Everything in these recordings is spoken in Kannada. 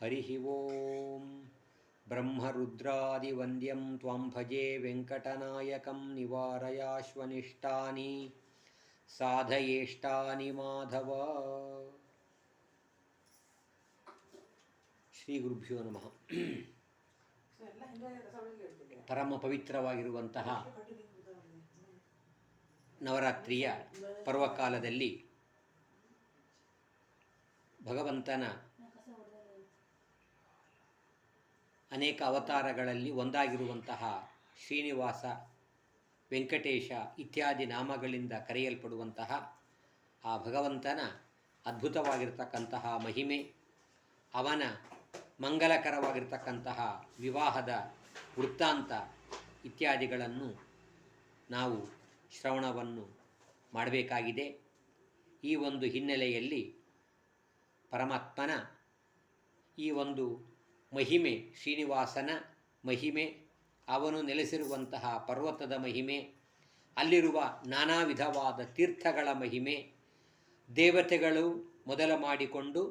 ಹರಿ ಓಂ ಬ್ರಹ್ಮರುದ್ರಾದಿವಂದ್ಯಂ ತ್ವಾಂ ಭಜೆ ವೆಂಕಟನಾಯಕಂ ನಿವಾರಯಾಶ್ವನಿಷ್ಟಾನಿ ಸಾಧಯೇಷ್ಟಾನಿ ಮಾಧವ. ಶ್ರೀ ಗುರುಭ್ಯೋ ನಮಃ. ಪರಮ ಪವಿತ್ರವಾಗಿರುವಂತಹ ನವರಾತ್ರಿಯ ಪರ್ವಕಾಲದಲ್ಲಿ ಭಗವಂತನ ಅನೇಕ ಅವತಾರಗಳಲ್ಲಿ ಒಂದಾಗಿರುವಂತಹ ಶ್ರೀನಿವಾಸ, ವೆಂಕಟೇಶ ಇತ್ಯಾದಿ ನಾಮಗಳಿಂದ ಕರೆಯಲ್ಪಡುವಂತಹ ಆ ಭಗವಂತನ ಅದ್ಭುತವಾಗಿರ್ತಕ್ಕಂತಹ ಮಹಿಮೆ, ಅವನ ಮಂಗಲಕರವಾಗಿರ್ತಕ್ಕಂತಹ ವಿವಾಹದ ವೃತ್ತಾಂತ ಇತ್ಯಾದಿಗಳನ್ನು ನಾವು ಶ್ರವಣವನ್ನು ಮಾಡಬೇಕಾಗಿದೆ. ಈ ಒಂದು ಹಿನ್ನೆಲೆಯಲ್ಲಿ ಪರಮಾತ್ಮನ ಈ ಒಂದು ಮಹಿಮೆ, ಶ್ರೀನಿವಾಸನ ಮಹಿಮೆ, ಅವನು ನೆಲೆಸಿರುವಂತಹ ಪರ್ವತದ ಮಹಿಮೆ, ಅಲ್ಲಿರುವ ನಾನಾ ವಿಧವಾದ ತೀರ್ಥಗಳ ಮಹಿಮೆ, ದೇವತೆಗಳು ಮೊದಲು ಮಾಡಿಕೊಂಡು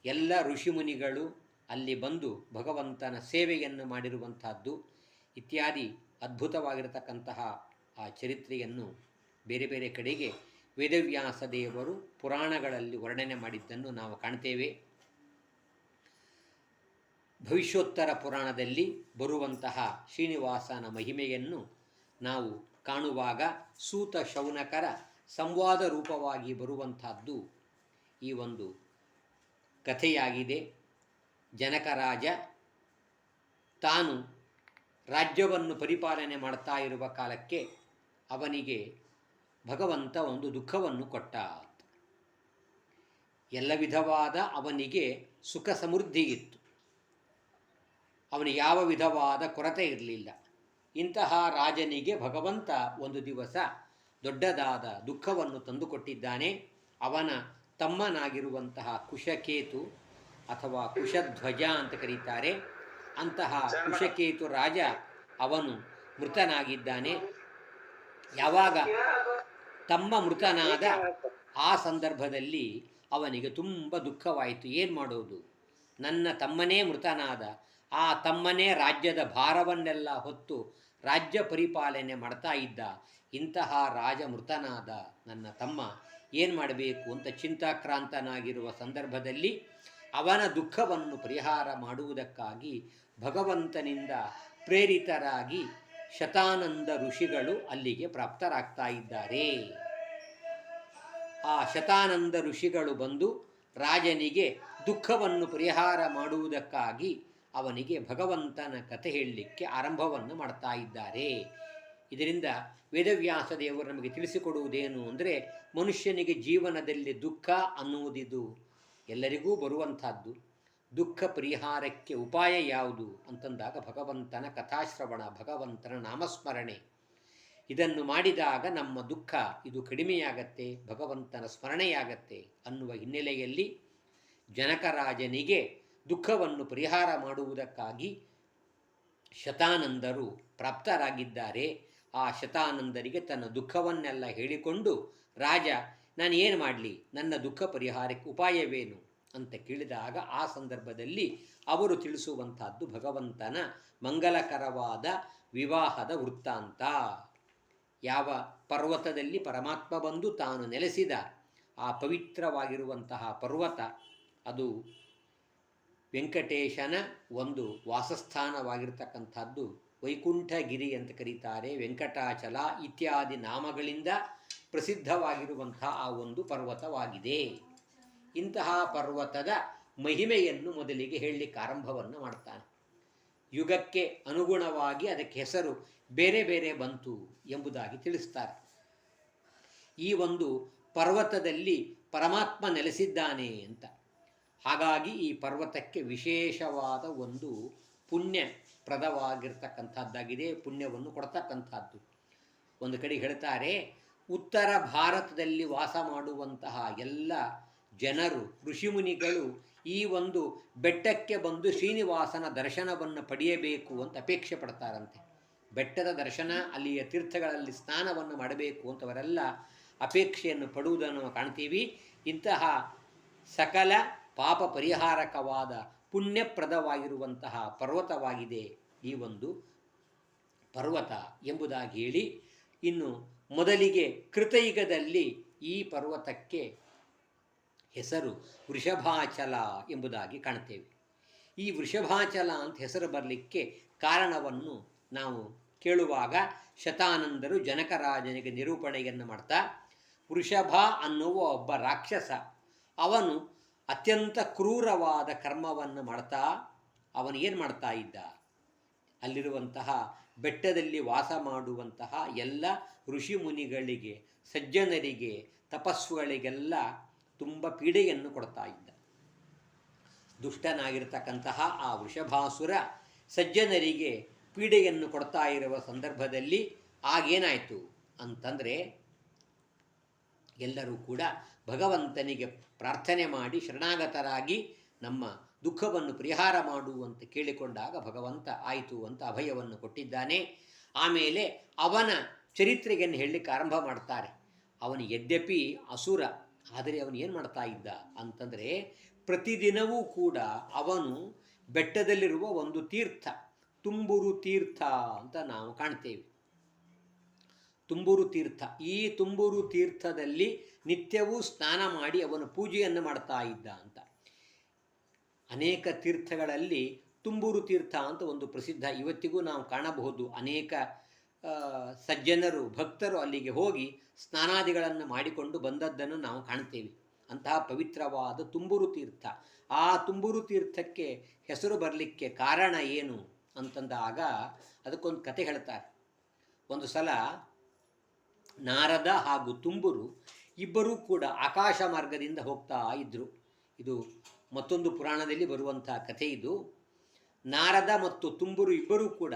ಎಲ್ಲ ಋಷಿಮುನಿಗಳು ಅಲ್ಲಿ ಬಂದು ಭಗವಂತನ ಸೇವೆಯನ್ನು ಮಾಡಿರುವಂತಹದ್ದು ಇತ್ಯಾದಿ ಅದ್ಭುತವಾಗಿರತಕ್ಕಂತಹ ಆ ಚರಿತ್ರೆಯನ್ನು ಬೇರೆ ಬೇರೆ ಕಡೆಗೆ ವೇದವ್ಯಾಸ ದೇವರು ಪುರಾಣಗಳಲ್ಲಿ ವರ್ಣನೆ ಮಾಡಿದ್ದನ್ನು ನಾವು ಕಾಣ್ತೇವೆ. ಭವಿಷ್ಯೋತ್ತರ ಪುರಾಣದಲ್ಲಿ ಬರುವಂತಹ ಶ್ರೀನಿವಾಸನ ಮಹಿಮೆಯನ್ನು ನಾವು ಕಾಣುವಾಗ ಸೂತ ಶೌನಕರ ಸಂವಾದ ರೂಪವಾಗಿ ಬರುವಂತಹದ್ದು ಈ ಒಂದು ಕಥೆಯಾಗಿದೆ. ಜನಕರಾಜ ತಾನು ರಾಜ್ಯವನ್ನು ಪರಿಪಾಲನೆ ಮಾಡ್ತಾ ಇರುವ ಕಾಲಕ್ಕೆ ಅವನಿಗೆ ಭಗವಂತ ಒಂದು ದುಃಖವನ್ನು ಕೊಟ್ಟ. ಎಲ್ಲ ವಿಧವಾದ ಅವನಿಗೆ ಸುಖ ಸಮೃದ್ಧಿ ಇತ್ತು, ಅವನಿಗೆ ಯಾವ ವಿಧವಾದ ಕೊರತೆ ಇರಲಿಲ್ಲ. ಇಂತಹ ರಾಜನಿಗೆ ಭಗವಂತ ಒಂದು ದಿವಸ ದೊಡ್ಡದಾದ ದುಃಖವನ್ನು ತಂದುಕೊಟ್ಟಿದ್ದಾನೆ. ಅವನ ತಮ್ಮನಾಗಿರುವಂತಹ ಕುಶಕೇತು ಅಥವಾ ಕುಶಧ್ವಜ ಅಂತ ಕರೀತಾರೆ, ಅಂತಹ ಕುಶಕೇತು ರಾಜ ಅವನು ಮೃತನಾಗಿದ್ದಾನೆ. ಯಾವಾಗ ತಮ್ಮ ಮೃತನಾದ ಆ ಸಂದರ್ಭದಲ್ಲಿ ಅವನಿಗೆ ತುಂಬ ದುಃಖವಾಯಿತು. ಏನು ಮಾಡೋದು, ನನ್ನ ತಮ್ಮನೇ ಮೃತನಾದ, ಆ ತಮ್ಮನೇ ರಾಜ್ಯದ ಭಾರವನ್ನೆಲ್ಲ ಹೊತ್ತು ರಾಜ್ಯ ಪರಿಪಾಲನೆ ಮಾಡ್ತಾ ಇದ್ದ, ಇಂತಹ ರಾಜ ಮೃತನಾದ ನನ್ನ ತಮ್ಮ ಏನು ಮಾಡಬೇಕು ಅಂತ ಚಿಂತಾಕ್ರಾಂತನಾಗಿರುವ ಸಂದರ್ಭದಲ್ಲಿ ಅವನ ದುಃಖವನ್ನು ಪರಿಹಾರ ಮಾಡುವುದಕ್ಕಾಗಿ ಭಗವಂತನಿಂದ ಪ್ರೇರಿತರಾಗಿ ಶತಾನಂದ ಋಷಿಗಳು ಅಲ್ಲಿಗೆ ಪ್ರಾಪ್ತರಾಗ್ತಾ ಇದ್ದಾರೆ. ಆ ಶತಾನಂದ ಋಷಿಗಳು ಬಂದು ರಾಜನಿಗೆ ದುಃಖವನ್ನು ಪರಿಹಾರ ಮಾಡುವುದಕ್ಕಾಗಿ ಅವನಿಗೆ ಭಗವಂತನ ಕಥೆ ಹೇಳಲಿಕ್ಕೆ ಆರಂಭವನ್ನು ಮಾಡ್ತಾ ಇದ್ದಾರೆ. ಇದರಿಂದ ವೇದವ್ಯಾಸ ದೇವರು ನಮಗೆ ತಿಳಿಸಿಕೊಡುವುದೇನು ಅಂದರೆ, ಮನುಷ್ಯನಿಗೆ ಜೀವನದಲ್ಲಿ ದುಃಖ ಅನ್ನುವುದಿದು ಎಲ್ಲರಿಗೂ ಬರುವಂಥದ್ದು. ದುಃಖ ಪರಿಹಾರಕ್ಕೆ ಉಪಾಯ ಯಾವುದು ಅಂತಂದಾಗ ಭಗವಂತನ ಕಥಾಶ್ರವಣ, ಭಗವಂತನ ನಾಮಸ್ಮರಣೆ. ಇದನ್ನು ಮಾಡಿದಾಗ ನಮ್ಮ ದುಃಖ ಇದು ಕಡಿಮೆಯಾಗತ್ತೆ, ಭಗವಂತನ ಸ್ಮರಣೆಯಾಗತ್ತೆ ಅನ್ನುವ ಹಿನ್ನೆಲೆಯಲ್ಲಿ ಜನಕರಾಜನಿಗೆ ದುಃಖವನ್ನು ಪರಿಹಾರ ಮಾಡುವುದಕ್ಕಾಗಿ ಶತಾನಂದರು ಪ್ರಾಪ್ತರಾಗಿದ್ದಾರೆ. ಆ ಶತಾನಂದರಿಗೆ ತನ್ನ ದುಃಖವನ್ನೆಲ್ಲ ಹೇಳಿಕೊಂಡು ರಾಜ, ನಾನು ಏನು ಮಾಡಲಿ, ನನ್ನ ದುಃಖ ಪರಿಹಾರಕ್ಕೆ ಉಪಾಯವೇನು ಅಂತ ಕೇಳಿದಾಗ ಆ ಸಂದರ್ಭದಲ್ಲಿ ಅವರು ತಿಳಿಸುವಂತಹದ್ದು ಭಗವಂತನ ಮಂಗಲಕರವಾದ ವಿವಾಹದ ವೃತ್ತಾಂತ. ಯಾವ ಪರ್ವತದಲ್ಲಿ ಪರಮಾತ್ಮ ಬಂದು ತಾನು ನೆಲೆಸಿದ ಆ ಪವಿತ್ರವಾಗಿರುವಂತಹ ಪರ್ವತ, ಅದು ವೆಂಕಟೇಶನ ಒಂದು ವಾಸಸ್ಥಾನವಾಗಿರ್ತಕ್ಕಂಥದ್ದು. ವೈಕುಂಠಗಿರಿ ಅಂತ ಕರೀತಾರೆ, ವೆಂಕಟಾಚಲ ಇತ್ಯಾದಿ ನಾಮಗಳಿಂದ ಪ್ರಸಿದ್ಧವಾಗಿರುವಂತಹ ಆ ಒಂದು ಪರ್ವತವಾಗಿದೆ. ಇಂತಹ ಪರ್ವತದ ಮಹಿಮೆಯನ್ನು ಮೊದಲಿಗೆ ಹೇಳಲಿಕ್ಕೆ ಆರಂಭವನ್ನು ಮಾಡ್ತಾನೆ. ಯುಗಕ್ಕೆ ಅನುಗುಣವಾಗಿ ಅದಕ್ಕೆ ಹೆಸರು ಬೇರೆ ಬೇರೆ ಬಂತು ಎಂಬುದಾಗಿ ತಿಳಿಸ್ತಾರೆ. ಈ ಒಂದು ಪರ್ವತದಲ್ಲಿ ಪರಮಾತ್ಮ ನೆಲೆಸಿದ್ದಾನೆ ಅಂತ. ಹಾಗಾಗಿ ಈ ಪರ್ವತಕ್ಕೆ ವಿಶೇಷವಾದ ಒಂದು ಪುಣ್ಯಪ್ರದವಾಗಿರ್ತಕ್ಕಂಥದ್ದಾಗಿದೆ, ಪುಣ್ಯವನ್ನು ಕೊಡ್ತಕ್ಕಂಥದ್ದು. ಒಂದು ಕಡೆ ಹೇಳ್ತಾರೆ, ಉತ್ತರ ಭಾರತದಲ್ಲಿ ವಾಸ ಮಾಡುವಂತಹ ಎಲ್ಲ ಜನರು, ಋಷಿಮುನಿಗಳು ಈ ಒಂದು ಬೆಟ್ಟಕ್ಕೆ ಬಂದು ಶ್ರೀನಿವಾಸನ ದರ್ಶನವನ್ನು ಪಡೆಯಬೇಕು ಅಂತ ಅಪೇಕ್ಷೆ ಪಡ್ತಾರಂತೆ. ಬೆಟ್ಟದ ದರ್ಶನ, ಅಲ್ಲಿಯ ತೀರ್ಥಗಳಲ್ಲಿ ಸ್ನಾನವನ್ನು ಮಾಡಬೇಕು ಅಂತವರೆಲ್ಲ ಅಪೇಕ್ಷೆಯನ್ನು ಪಡುವುದನ್ನು ಕಾಣ್ತೀವಿ. ಇಂತಹ ಸಕಲ ಪಾಪ ಪರಿಹಾರಕವಾದ ಪುಣ್ಯಪ್ರದವಾಗಿರುವಂತಹ ಪರ್ವತವಾಗಿದೆ ಈ ಒಂದು ಪರ್ವತ ಎಂಬುದಾಗಿ ಹೇಳಿ, ಇನ್ನು ಮೊದಲಿಗೆ ಕೃತಯುಗದಲ್ಲಿ ಈ ಪರ್ವತಕ್ಕೆ ಹೆಸರು ವೃಷಭಾಚಲ ಎಂಬುದಾಗಿ ಕಾಣ್ತೇವೆ. ಈ ವೃಷಭಾಚಲ ಅಂತ ಹೆಸರು ಬರಲಿಕ್ಕೆ ಕಾರಣವನ್ನು ನಾವು ಕೇಳುವಾಗ ಶತಾನಂದರು ಜನಕರಾಜನಿಗೆ ನಿರೂಪಣೆಯನ್ನು ಮಾಡ್ತಾ, ವೃಷಭ ಅನ್ನುವ ಒಬ್ಬ ರಾಕ್ಷಸ, ಅವನು ಅತ್ಯಂತ ಕ್ರೂರವಾದ ಕರ್ಮವನ್ನು ಮಾಡ್ತಾ ಅವನು ಏನು ಮಾಡ್ತಾ ಇದ್ದ, ಅಲ್ಲಿರುವಂತಹ ಬೆಟ್ಟದಲ್ಲಿ ವಾಸ ಮಾಡುವಂತಹ ಎಲ್ಲ ಋಷಿ ಮುನಿಗಳಿಗೆ, ಸಜ್ಜನರಿಗೆ, ತಪಸ್ಸುಗಳಿಗೆಲ್ಲ ತುಂಬ ಪೀಡೆಯನ್ನು ಕೊಡ್ತಾ ಇದ್ದ. ದುಷ್ಟನಾಗಿರ್ತಕ್ಕಂತಹ ಆ ವೃಷಭಾಸುರ ಸಜ್ಜನರಿಗೆ ಪೀಡೆಯನ್ನು ಕೊಡ್ತಾ ಇರುವ ಸಂದರ್ಭದಲ್ಲಿ ಆಗೇನಾಯಿತು ಅಂತಂದರೆ, ಎಲ್ಲರೂ ಕೂಡ ಭಗವಂತನಿಗೆ ಪ್ರಾರ್ಥನೆ ಮಾಡಿ ಶರಣಾಗತರಾಗಿ ನಮ್ಮ ದುಃಖವನ್ನು ಪರಿಹಾರ ಮಾಡುವಂತ ಕೇಳಿಕೊಂಡಾಗ ಭಗವಂತ ಆಯಿತು ಅಂತ ಅಭಯವನ್ನು ಕೊಟ್ಟಿದ್ದಾನೆ. ಆಮೇಲೆ ಅವನ ಚರಿತ್ರೆಯನ್ನು ಹೇಳಲಿಕ್ಕೆ ಆರಂಭ ಮಾಡ್ತಾರೆ. ಅವನು ಯದ್ಯಪಿ ಅಸುರ, ಆದರೆ ಅವನು ಏನು ಮಾಡ್ತಾ ಇದ್ದ ಅಂತಂದರೆ, ಪ್ರತಿದಿನವೂ ಕೂಡ ಅವನು ಬೆಟ್ಟದಲ್ಲಿರುವ ಒಂದು ತೀರ್ಥ, ತುಂಬುರು ತೀರ್ಥ ಅಂತ ನಾವು ಕಾಣ್ತೇವೆ. ತುಂಬುರು ತೀರ್ಥ, ಈ ತುಂಬುರು ತೀರ್ಥದಲ್ಲಿ ನಿತ್ಯವೂ ಸ್ನಾನ ಮಾಡಿ ಅವನು ಪೂಜೆಯನ್ನು ಮಾಡ್ತಾ ಇದ್ದ ಅಂತ. ಅನೇಕ ತೀರ್ಥಗಳಲ್ಲಿ ತುಂಬುರು ತೀರ್ಥ ಅಂತ ಒಂದು ಪ್ರಸಿದ್ಧ, ಇವತ್ತಿಗೂ ನಾವು ಕಾಣಬಹುದು. ಅನೇಕ ಸಜ್ಜನರು, ಭಕ್ತರು ಅಲ್ಲಿಗೆ ಹೋಗಿ ಸ್ನಾನಾದಿಗಳನ್ನು ಮಾಡಿಕೊಂಡು ಬಂದದ್ದನ್ನು ನಾವು ಕಾಣ್ತೇವೆ. ಅಂತಹ ಪವಿತ್ರವಾದ ತುಂಬುರು ತೀರ್ಥ. ಆ ತುಂಬುರು ತೀರ್ಥಕ್ಕೆ ಹೆಸರು ಬರಲಿಕ್ಕೆ ಕಾರಣ ಏನು ಅಂತಂದಾಗ ಅದಕ್ಕೊಂದು ಕತೆ ಹೇಳ್ತಾರೆ. ಒಂದು ಸಲ ನಾರದ ಹಾಗೂ ತುಂಬುರು ಇಬ್ಬರೂ ಕೂಡ ಆಕಾಶ ಮಾರ್ಗದಿಂದ ಹೋಗ್ತಾ ಇದ್ದರು. ಇದು ಮತ್ತೊಂದು ಪುರಾಣದಲ್ಲಿ ಬರುವಂಥ ಕಥೆ ಇದು. ನಾರದ ಮತ್ತು ತುಂಬುರು ಇಬ್ಬರೂ ಕೂಡ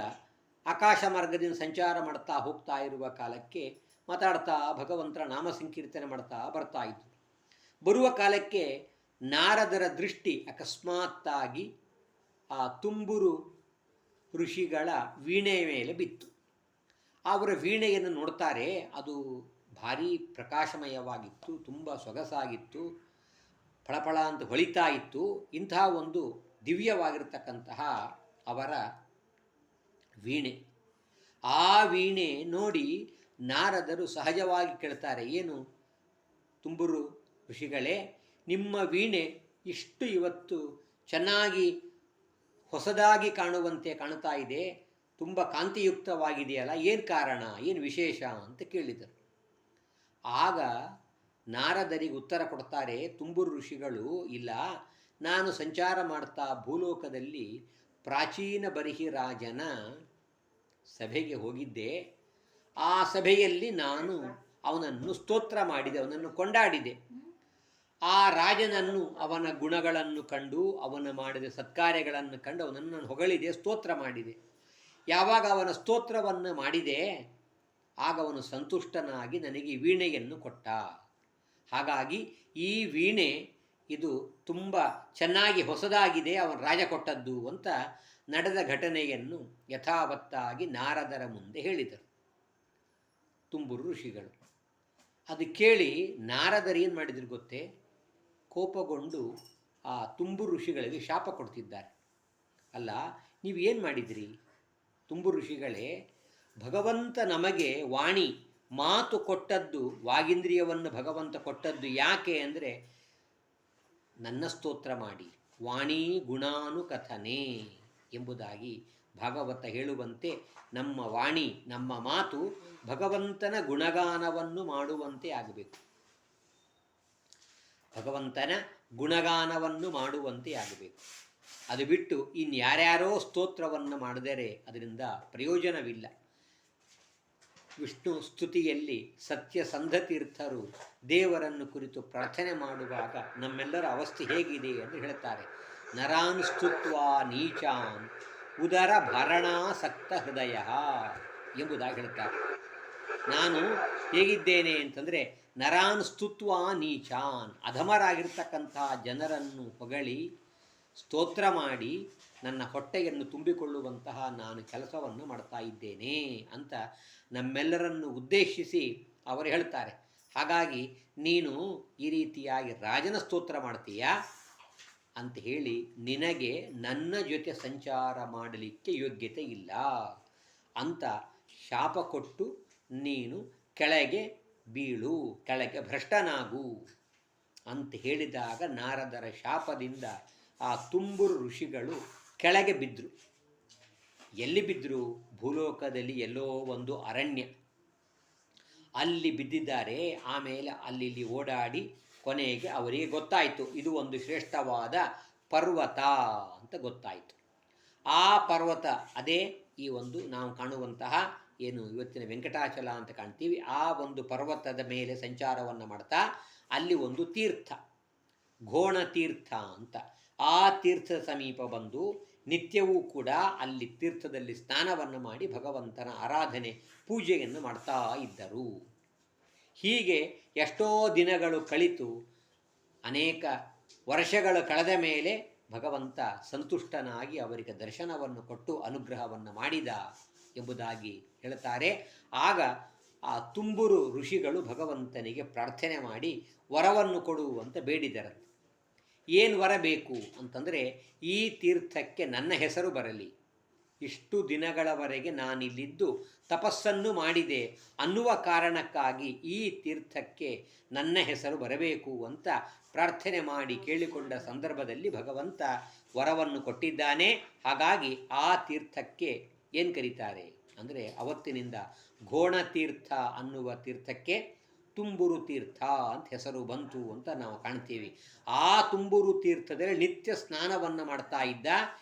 ಆಕಾಶ ಮಾರ್ಗದಿಂದ ಸಂಚಾರ ಮಾಡ್ತಾ ಹೋಗ್ತಾ ಇರುವ ಕಾಲಕ್ಕೆ ಮಾತಾಡ್ತಾ ಭಗವಂತನ ನಾಮ ಸಂಕೀರ್ತನೆ ಮಾಡ್ತಾ ಬರ್ತಾ ಇದ್ರು. ಬರುವ ಕಾಲಕ್ಕೆ ನಾರದರ ದೃಷ್ಟಿ ಅಕಸ್ಮಾತ್ತಾಗಿ ಆ ತುಂಬುರು ಋಷಿಗಳ ವೀಣೆಯ ಮೇಲೆ ಬಿತ್ತು. ಅವರ ವೀಣೆಯನ್ನು ನೋಡ್ತಾರೆ, ಅದು ಭಾರೀ ಪ್ರಕಾಶಮಯವಾಗಿತ್ತು, ತುಂಬ ಸೊಗಸಾಗಿತ್ತು, ಫಳಫಳ ಅಂತ ಹೊಳಿತಾ ಇತ್ತು. ಇಂತಹ ಒಂದು ದಿವ್ಯವಾಗಿರ್ತಕ್ಕಂತಹ ಅವರ ವೀಣೆ. ಆ ವೀಣೆ ನೋಡಿ ನಾರದರು ಸಹಜವಾಗಿ ಕೇಳ್ತಾರೆ, ಏನು ತುಂಬುರು ಋಷಿಗಳೇ, ನಿಮ್ಮ ವೀಣೆ ಇಷ್ಟು ಇವತ್ತು ಚೆನ್ನಾಗಿ ಹೊಸದಾಗಿ ಕಾಣುವಂತೆ ಕಾಣ್ತಾ ಇದೆ, ತುಂಬ ಕಾಂತಿಯುಕ್ತವಾಗಿದೆಯಲ್ಲ, ಏನು ಕಾರಣ, ಏನು ವಿಶೇಷ ಅಂತ ಕೇಳಿದರು. ಆಗ ನಾರದರಿಗೆ ಉತ್ತರ ಕೊಡ್ತಾರೆ ತುಂಬುರು ಋಷಿಗಳು, ಇಲ್ಲ, ನಾನು ಸಂಚಾರ ಮಾಡ್ತಾ ಭೂಲೋಕದಲ್ಲಿ ಪ್ರಾಚೀನ ಬರಿಹಿರಾಜನ ಸಭೆಗೆ ಹೋಗಿದ್ದೆ. ಆ ಸಭೆಯಲ್ಲಿ ನಾನು ಅವನನ್ನು ಸ್ತೋತ್ರ ಮಾಡಿದೆ, ಅವನನ್ನು ಕೊಂಡಾಡಿದೆ. ಆ ರಾಜನನ್ನು, ಅವನ ಗುಣಗಳನ್ನು ಕಂಡು, ಅವನು ಮಾಡಿದ ಸತ್ಕಾರ್ಯಗಳನ್ನು ಕಂಡು ಅವನನ್ನು ನಾನು ಹೊಗಳಿದೆ, ಸ್ತೋತ್ರ ಮಾಡಿದೆ. ಯಾವಾಗ ಅವನ ಸ್ತೋತ್ರವನ್ನು ಮಾಡಿದೆ, ಆಗ ಅವನು ಸಂತುಷ್ಟನಾಗಿ ನನಗೆ ವೀಣೆಯನ್ನು ಕೊಟ್ಟ. ಹಾಗಾಗಿ ಈ ವೀಣೆ ಇದು ತುಂಬ ಚೆನ್ನಾಗಿ ಹೊಸದಾಗಿದೆ, ಅವನ ರಾಜ ಕೊಟ್ಟದ್ದು ಅಂತ ನಡೆದ ಘಟನೆಯನ್ನು ಯಥಾವತ್ತಾಗಿ ನಾರದರ ಮುಂದೆ ಹೇಳಿದರು ತುಂಬುರು ಋಷಿಗಳು. ಅದು ಕೇಳಿ ನಾರದರು ಏನು ಮಾಡಿದ್ರು ಗೊತ್ತೇ, ಕೋಪಗೊಂಡು ಆ ತುಂಬುರು ಋಷಿಗಳಿಗೆ ಶಾಪ ಕೊಡ್ತಿದ್ದಾರೆ. ಅಲ್ಲ, ನೀವು ಏನು ಮಾಡಿದ್ರಿ ತುಂಬುರು ಋಷಿಗಳೇ, ಭಗವಂತ ನಮಗೆ ವಾಣಿ ಮಾತು ಕೊಟ್ಟದ್ದು, ವಾಗೀಂದ್ರಿಯವನ್ನು ಭಗವಂತ ಕೊಟ್ಟದ್ದು ಯಾಕೆ ಅಂದರೆ ನನ್ನ ಸ್ತೋತ್ರ ಮಾಡಿ, ವಾಣಿ ಗುಣಾನುಕಥನೆ ಎಂಬುದಾಗಿ ಭಾಗವತ ಹೇಳುವಂತೆ ನಮ್ಮ ವಾಣಿ, ನಮ್ಮ ಮಾತು ಭಗವಂತನ ಗುಣಗಾನವನ್ನು ಮಾಡುವಂತೆ ಆಗಬೇಕು. ಭಗವಂತನ ಗುಣಗಾನವನ್ನು ಮಾಡುವಂತೆ ಆಗಬೇಕು. ಅದು ಬಿಟ್ಟು ಇನ್ಯಾರ್ಯಾರೋ ಸ್ತೋತ್ರವನ್ನು ಮಾಡಿದರೆ ಅದರಿಂದ ಪ್ರಯೋಜನವಿಲ್ಲ. ವಿಷ್ಣು ಸ್ತುತಿಯಲ್ಲಿ ಸತ್ಯಸಂಧ ತೀರ್ಥರು ದೇವರನ್ನು ಕುರಿತು ಪ್ರಾರ್ಥನೆ ಮಾಡುವಾಗ ನಮ್ಮೆಲ್ಲರ ಅವಸ್ಥೆ ಹೇಗಿದೆ ಎಂದು ಹೇಳ್ತಾರೆ. ನರಾನ್ ಸ್ತುತ್ವಾ ನೀಚಾನ್ ಉದರ ಭರಣಾಸಕ್ತ ಹೃದಯ ಎಂಬುದಾಗಿ ಹೇಳ್ತಾರೆ. ನಾನು ಹೇಗಿದ್ದೇನೆ ಅಂತಂದರೆ, ನರಾನ್ ಸ್ತುತ್ವಾ ನೀಚಾನ್, ಅಧಮರಾಗಿರ್ತಕ್ಕಂತಹ ಜನರನ್ನು ಹೊಗಳಿ ಸ್ತೋತ್ರ ಮಾಡಿ ನನ್ನ ಹೊಟ್ಟೆಯನ್ನು ತುಂಬಿಕೊಳ್ಳುವಂತಹ ನಾನು ಕೆಲಸವನ್ನು ಮಾಡ್ತಾ ಇದ್ದೇನೆ ಅಂತ ನಮ್ಮೆಲ್ಲರನ್ನು ಉದ್ದೇಶಿಸಿ ಅವರು ಹೇಳ್ತಾರೆ. ಹಾಗಾಗಿ ನೀನು ಈ ರೀತಿಯಾಗಿ ರಾಜನ ಸ್ತೋತ್ರ ಮಾಡ್ತೀಯಾ ಅಂತ ಹೇಳಿ ನಿನಗೆ ನನ್ನ ಜೊತೆ ಸಂಚಾರ ಮಾಡಲಿಕ್ಕೆ ಯೋಗ್ಯತೆ ಇಲ್ಲ ಅಂತ ಶಾಪ ಕೊಟ್ಟು ನೀನು ಕೆಳಗೆ ಬೀಳು, ಕೆಳಗೆ ಭ್ರಷ್ಟನಾಗು ಅಂತ ಹೇಳಿದಾಗ ನಾರದರ ಶಾಪದಿಂದ ಆ ತುಂಬುರು ಋಷಿಗಳು ಕೆಳಗೆ ಬಿದ್ದರು. ಎಲ್ಲಿ ಬಿದ್ದರು? ಭೂಲೋಕದಲ್ಲಿ ಎಲ್ಲೋ ಒಂದು ಅರಣ್ಯ, ಅಲ್ಲಿ ಬಿದ್ದಿದ್ದಾರೆ. ಆಮೇಲೆ ಅಲ್ಲಿ ಓಡಾಡಿ ಕೊನೆಗೆ ಅವರಿಗೆ ಗೊತ್ತಾಯಿತು ಇದು ಒಂದು ಶ್ರೇಷ್ಠವಾದ ಪರ್ವತ ಅಂತ ಗೊತ್ತಾಯಿತು. ಆ ಪರ್ವತ ಅದೇ ಈ ಒಂದು ನಾವು ಕಾಣುವಂತಹ ಏನು ಇವತ್ತಿನ ವೆಂಕಟಾಚಲ ಅಂತ ಕಾಣ್ತೀವಿ, ಆ ಒಂದು ಪರ್ವತದ ಮೇಲೆ ಸಂಚಾರವನ್ನು ಮಾಡ್ತಾ ಅಲ್ಲಿ ಒಂದು ತೀರ್ಥ, ಘೋಣ ತೀರ್ಥ ಅಂತ, ಆ ತೀರ್ಥದ ಸಮೀಪ ಬಂದು ನಿತ್ಯವೂ ಕೂಡ ಅಲ್ಲಿ ತೀರ್ಥದಲ್ಲಿ ಸ್ನಾನವನ್ನು ಮಾಡಿ ಭಗವಂತನ ಆರಾಧನೆ ಪೂಜೆಯನ್ನು ಮಾಡ್ತಾ ಇದ್ದರು. ಹೀಗೆ ಎಷ್ಟೋ ದಿನಗಳು ಕಳಿತು ಅನೇಕ ವರ್ಷಗಳು ಕಳೆದ ಮೇಲೆ ಭಗವಂತ ಸಂತುಷ್ಟನಾಗಿ ಅವರಿಗೆ ದರ್ಶನವನ್ನು ಕೊಟ್ಟು ಅನುಗ್ರಹವನ್ನು ಮಾಡಿದ ಎಂಬುದಾಗಿ ಹೇಳ್ತಾರೆ. ಆಗ ಆ ತುಂಬುರು ಋಷಿಗಳು ಭಗವಂತನಿಗೆ ಪ್ರಾರ್ಥನೆ ಮಾಡಿ ವರವನ್ನು ಕೊಡುವಂತ ಬೇಡಿದರಂತೆ. ಏನು ವರ ಬೇಕು ಅಂತಂದರೆ, ಈ ತೀರ್ಥಕ್ಕೆ ನನ್ನ ಹೆಸರು ಬರಲಿ, ಇಷ್ಟು ದಿನಗಳವರೆಗೆ ನಾನಿಲ್ಲಿದ್ದು ತಪಸ್ಸನ್ನು ಮಾಡಿದೆ ಅನ್ನುವ ಕಾರಣಕ್ಕಾಗಿ ಈ ತೀರ್ಥಕ್ಕೆ ನನ್ನ ಹೆಸರು ಬರಬೇಕು ಅಂತ ಪ್ರಾರ್ಥನೆ ಮಾಡಿ ಕೇಳಿಕೊಂಡ ಸಂದರ್ಭದಲ್ಲಿ ಭಗವಂತ ವರವನ್ನು ಕೊಟ್ಟಿದ್ದಾನೆ. ಹಾಗಾಗಿ ಆ ತೀರ್ಥಕ್ಕೆ ಏನು ಕರೀತಾರೆ ಅಂದರೆ, ಅವತ್ತಿನಿಂದ ಘೋಣ ತೀರ್ಥ ಅನ್ನುವ ತೀರ್ಥಕ್ಕೆ ತುಂಬುರು ತೀರ್ಥ ಅಂತ ಹೆಸರು ಬಂತು ಅಂತ ನಾವು ಕಾಣ್ತೀವಿ. ಆ ತುಂಬುರು ತೀರ್ಥದಲ್ಲಿ ನಿತ್ಯ ಸ್ನಾನವನ್ನು ಮಾಡ್ತಾ ಇದ್ದ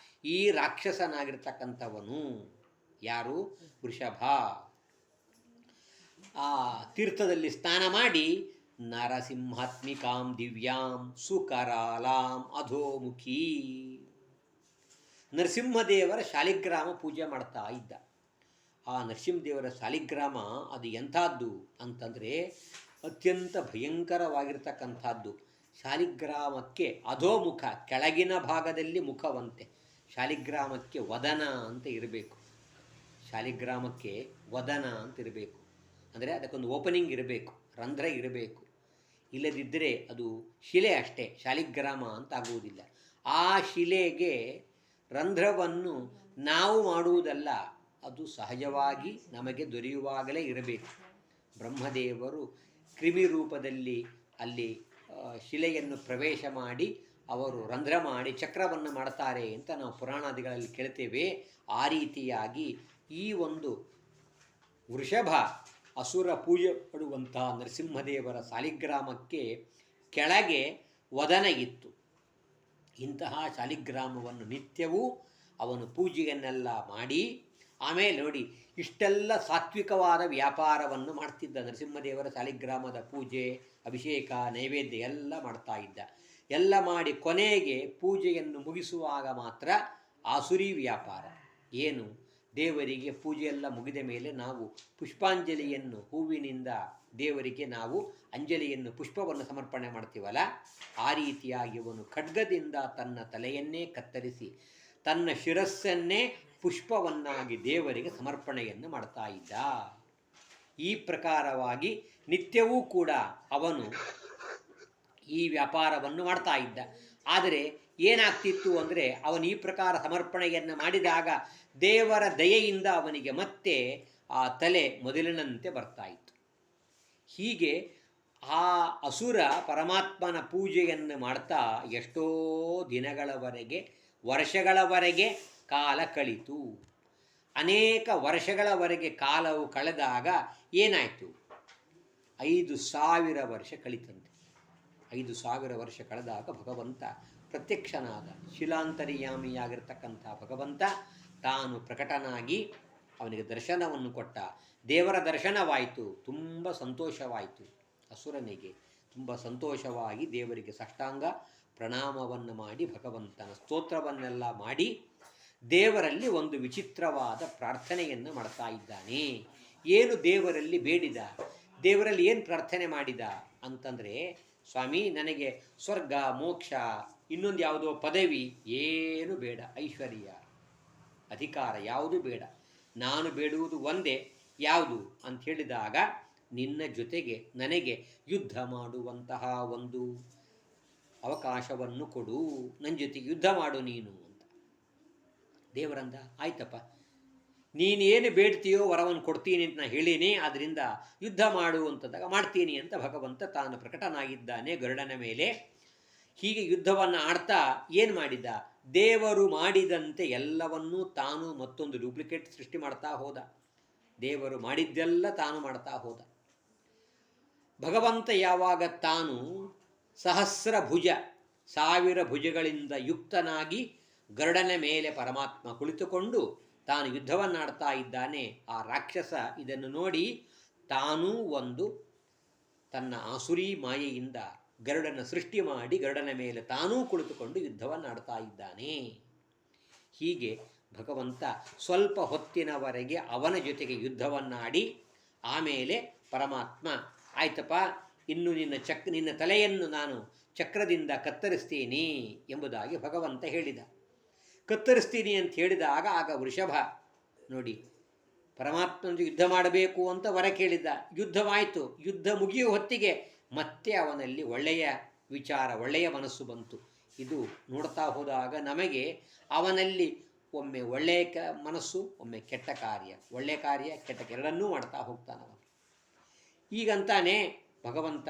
ಈ ರಾಕ್ಷಸನಾಗಿರ್ತಕ್ಕಂಥವನು ಯಾರು? ವೃಷಭ. ಆ ತೀರ್ಥದಲ್ಲಿ ಸ್ನಾನ ಮಾಡಿ ನರಸಿಂಹಾತ್ಮಿಕಾಂ ದಿವ್ಯಾಂ ಸುಕರಾಲಾಂ ಅಧೋಮುಖಿ, ನರಸಿಂಹದೇವರ ಶಾಲಿಗ್ರಾಮ ಪೂಜೆ ಮಾಡ್ತಾ ಇದ್ದ. ಆ ನರಸಿಂಹದೇವರ ಶಾಲಿಗ್ರಾಮ ಅದು ಎಂಥದ್ದು ಅಂತಂದರೆ ಅತ್ಯಂತ ಭಯಂಕರವಾಗಿರ್ತಕ್ಕಂಥದ್ದು. ಶಾಲಿಗ್ರಾಮಕ್ಕೆ ಅಧೋಮುಖ, ಕೆಳಗಿನ ಭಾಗದಲ್ಲಿ ಮುಖವಂತೆ. ಶಾಲಿಗ್ರಾಮಕ್ಕೆ ವದನ ಅಂತ ಇರಬೇಕು, ಶಾಲಿಗ್ರಾಮಕ್ಕೆ ವದನ ಅಂತ ಇರಬೇಕು. ಅಂದರೆ ಅದಕ್ಕೊಂದು ಓಪನಿಂಗ್ ಇರಬೇಕು, ರಂಧ್ರ ಇರಬೇಕು. ಇಲ್ಲದಿದ್ದರೆ ಅದು ಶಿಲೆ ಅಷ್ಟೇ, ಶಾಲಿಗ್ರಾಮ ಅಂತ ಆಗುವುದಿಲ್ಲ. ಆ ಶಿಲೆಗೆ ರಂಧ್ರವನ್ನು ನಾವು ಮಾಡುವುದಲ್ಲ, ಅದು ಸಹಜವಾಗಿ ನಮಗೆ ದೊರೆಯುವಾಗಲೇ ಇರಬೇಕು. ಬ್ರಹ್ಮದೇವರು ಕ್ರಿಮಿ ರೂಪದಲ್ಲಿ ಅಲ್ಲಿ ಶಿಲೆಯನ್ನು ಪ್ರವೇಶ ಮಾಡಿ ಅವರು ರಂಧ್ರ ಮಾಡಿ ಚಕ್ರವನ್ನು ಮಾಡ್ತಾರೆ ಅಂತ ನಾವು ಪುರಾಣಾದಿಗಳಲ್ಲಿ ಕೇಳ್ತೇವೆ. ಆ ರೀತಿಯಾಗಿ ಈ ಒಂದು ವೃಷಭ ಅಸುರ ಪೂಜೆ ಪಡುವಂತಹ ನರಸಿಂಹದೇವರ ಶಾಲಿಗ್ರಾಮಕ್ಕೆ ಕೆಳಗೆ ವದನ ಇತ್ತು. ಇಂತಹ ಶಾಲಿಗ್ರಾಮವನ್ನು ನಿತ್ಯವೂ ಅವನು ಪೂಜೆಯನ್ನೆಲ್ಲ ಮಾಡಿ, ಆಮೇಲೆ ನೋಡಿ ಇಷ್ಟೆಲ್ಲ ಸಾತ್ವಿಕವಾದ ವ್ಯಾಪಾರವನ್ನು ಮಾಡ್ತಿದ್ದ. ನರಸಿಂಹದೇವರ ಶಾಲಿಗ್ರಾಮದ ಪೂಜೆ, ಅಭಿಷೇಕ, ನೈವೇದ್ಯ ಎಲ್ಲ ಮಾಡ್ತಾ ಇದ್ದ. ಎಲ್ಲ ಮಾಡಿ ಕೊನೆಗೆ ಪೂಜೆಯನ್ನು ಮುಗಿಸುವಾಗ ಮಾತ್ರ ಆಸುರಿ ವ್ಯಾಪಾರ. ಏನು? ದೇವರಿಗೆ ಪೂಜೆಯೆಲ್ಲ ಮುಗಿದ ಮೇಲೆ ನಾವು ಪುಷ್ಪಾಂಜಲಿಯನ್ನು, ಹೂವಿನಿಂದ ದೇವರಿಗೆ ನಾವು ಅಂಜಲಿಯನ್ನು, ಪುಷ್ಪವನ್ನು ಸಮರ್ಪಣೆ ಮಾಡ್ತೀವಲ್ಲ, ಆ ರೀತಿಯಾಗಿ ಅವನು ಖಡ್ಗದಿಂದ ತನ್ನ ತಲೆಯನ್ನೇ ಕತ್ತರಿಸಿ ತನ್ನ ಶಿರಸ್ಸನ್ನೇ ಪುಷ್ಪವನ್ನಾಗಿ ದೇವರಿಗೆ ಸಮರ್ಪಣೆಯನ್ನು ಮಾಡ್ತಾ ಇದ್ದ. ಈ ಪ್ರಕಾರವಾಗಿ ನಿತ್ಯವೂ ಕೂಡ ಅವನು ಈ ವ್ಯಾಪಾರವನ್ನು ಮಾಡ್ತಾ ಇದ್ದ. ಆದರೆ ಏನಾಗ್ತಿತ್ತು ಅಂದರೆ, ಅವನು ಈ ಪ್ರಕಾರ ಸಮರ್ಪಣೆಯನ್ನು ಮಾಡಿದಾಗ ದೇವರ ದಯೆಯಿಂದ ಅವನಿಗೆ ಮತ್ತೆ ಆ ತಲೆ ಮೊದಲಿನಂತೆ ಬರ್ತಾ ಇತ್ತು. ಹೀಗೆ ಆ ಅಸುರ ಪರಮಾತ್ಮನ ಪೂಜೆಯನ್ನು ಮಾಡ್ತಾ ಎಷ್ಟೋ ದಿನಗಳವರೆಗೆ, ವರ್ಷಗಳವರೆಗೆ ಕಾಲ ಕಳಿತು. ಅನೇಕ ವರ್ಷಗಳವರೆಗೆ ಕಾಲವು ಕಳೆದಾಗ ಏನಾಯಿತು? 5,000 ವರ್ಷ ಕಳಿತಂತೆ. 5,000 ವರ್ಷ ಕಳೆದಾಗ ಭಗವಂತ ಪ್ರತ್ಯಕ್ಷನಾದ, ಶಿಲಾಂತರ್ಯಾಮಿಯಾಗಿರ್ತಕ್ಕಂಥ ಭಗವಂತ ತಾನು ಪ್ರಕಟನಾಗಿ ಅವನಿಗೆ ದರ್ಶನವನ್ನು ಕೊಟ್ಟ. ದೇವರ ದರ್ಶನವಾಯಿತು, ತುಂಬ ಸಂತೋಷವಾಯಿತು. ಅಸುರನಿಗೆ ತುಂಬ ಸಂತೋಷವಾಗಿ ದೇವರಿಗೆ ಸಾಷ್ಟಾಂಗ ಪ್ರಣಾಮವನ್ನು ಮಾಡಿ ಭಗವಂತನ ಸ್ತೋತ್ರವನ್ನೆಲ್ಲ ಮಾಡಿ ದೇವರಲ್ಲಿ ಒಂದು ವಿಚಿತ್ರವಾದ ಪ್ರಾರ್ಥನೆಯನ್ನು ಮಾಡ್ತಾ ಇದ್ದಾನೆ. ಏನು ದೇವರಲ್ಲಿ ಬೇಡಿದ? ದೇವರಲ್ಲಿ ಏನು ಪ್ರಾರ್ಥನೆ ಮಾಡಿದ ಅಂತಂದರೆ, ಸ್ವಾಮಿ ನನಗೆ ಸ್ವರ್ಗ, ಮೋಕ್ಷ, ಇನ್ನೊಂದು ಯಾವುದೋ ಪದವಿ ಏನು ಬೇಡ, ಐಶ್ವರ್ಯ, ಅಧಿಕಾರ ಯಾವುದು ಬೇಡ, ನಾನು ಬೇಡುವುದು ಒಂದೇ. ಯಾವುದು ಅಂತ ಹೇಳಿದಾಗ, ನಿನ್ನ ಜೊತೆಗೆ ನನಗೆ ಯುದ್ಧ ಮಾಡುವಂತಹ ಒಂದು ಅವಕಾಶವನ್ನು ಕೊಡು, ನನ್ನ ಜೊತೆಗೆ ಯುದ್ಧ ಮಾಡು ನೀನು ಅಂತ. ದೇವರಂದ, ಆಯ್ತಪ್ಪ, ನೀನೇನು ಬೇಡ್ತೀಯೋ ವರವನ್ನು ಕೊಡ್ತೀನಿ ಅಂತ ನಾನು ಹೇಳೀನಿ, ಆದ್ದರಿಂದ ಯುದ್ಧ ಮಾಡು ಅಂತಂದಾಗ ಮಾಡ್ತೀನಿ ಅಂತ ಭಗವಂತ ತಾನು ಪ್ರಕಟನಾಗಿದ್ದಾನೆ ಗರುಡನ ಮೇಲೆ. ಹೀಗೆ ಯುದ್ಧವನ್ನು ಆಡ್ತಾ ಏನು ಮಾಡಿದ, ದೇವರು ಮಾಡಿದಂತೆ ಎಲ್ಲವನ್ನೂ ತಾನು ಮತ್ತೊಂದು ಡೂಪ್ಲಿಕೇಟ್ ಸೃಷ್ಟಿ ಮಾಡ್ತಾ ಹೋದ. ದೇವರು ಮಾಡಿದ್ದೆಲ್ಲ ತಾನು ಮಾಡ್ತಾ ಹೋದ. ಭಗವಂತ ಯಾವಾಗ ತಾನು ಸಹಸ್ರ ಭುಜ, 1000 ಭುಜಗಳಿಂದ ಯುಕ್ತನಾಗಿ ಗರುಡನ ಮೇಲೆ ಪರಮಾತ್ಮ ಕುಳಿತುಕೊಂಡು ತಾನು ಯುದ್ಧವನ್ನಾಡ್ತಾ ಇದ್ದಾನೆ, ಆ ರಾಕ್ಷಸ ಇದನ್ನು ನೋಡಿ ತಾನೂ ಒಂದು ತನ್ನ ಆಸುರಿ ಮಾಯೆಯಿಂದ ಗರುಡನ ಸೃಷ್ಟಿ ಮಾಡಿ ಗರುಡನ ಮೇಲೆ ತಾನೂ ಕುಳಿತುಕೊಂಡು ಯುದ್ಧವನ್ನಾಡ್ತಾ ಇದ್ದಾನೆ. ಹೀಗೆ ಭಗವಂತ ಸ್ವಲ್ಪ ಹೊತ್ತಿನವರೆಗೆ ಅವನ ಜೊತೆಗೆ ಯುದ್ಧವನ್ನಾಡಿ ಆಮೇಲೆ ಪರಮಾತ್ಮ, ಆಯ್ತಪ್ಪ, ಇನ್ನು ನಿನ್ನ ತಲೆಯನ್ನು ನಾನು ಚಕ್ರದಿಂದ ಕತ್ತರಿಸ್ತೀನಿ ಎಂಬುದಾಗಿ ಭಗವಂತ ಹೇಳಿದ. ಕತ್ತರಿಸ್ತೀನಿ ಅಂತ ಹೇಳಿದಾಗ ಆಗ ವೃಷಭ ನೋಡಿ ಪರಮಾತ್ಮನ ಯುದ್ಧ ಮಾಡಬೇಕು ಅಂತ ವರ ಕೇಳಿದ್ದ. ಯುದ್ಧವಾಯಿತು. ಯುದ್ಧ ಮುಗಿಯುವ ಹೊತ್ತಿಗೆ ಮತ್ತೆ ಅವನಲ್ಲಿ ಒಳ್ಳೆಯ ವಿಚಾರ, ಒಳ್ಳೆಯ ಮನಸ್ಸು ಬಂತು. ಇದು ನೋಡ್ತಾ ಹೋದಾಗ ನಮಗೆ ಅವನಲ್ಲಿ ಒಮ್ಮೆ ಒಳ್ಳೆಯ ಮನಸ್ಸು, ಒಮ್ಮೆ ಕೆಟ್ಟ ಕಾರ್ಯ, ಒಳ್ಳೆಯ ಕಾರ್ಯ ಕೆಟ್ಟ ಎರಡನ್ನೂ ಮಾಡ್ತಾ ಹೋಗ್ತಾನವ. ಈಗಂತಾನೆ ಭಗವಂತ,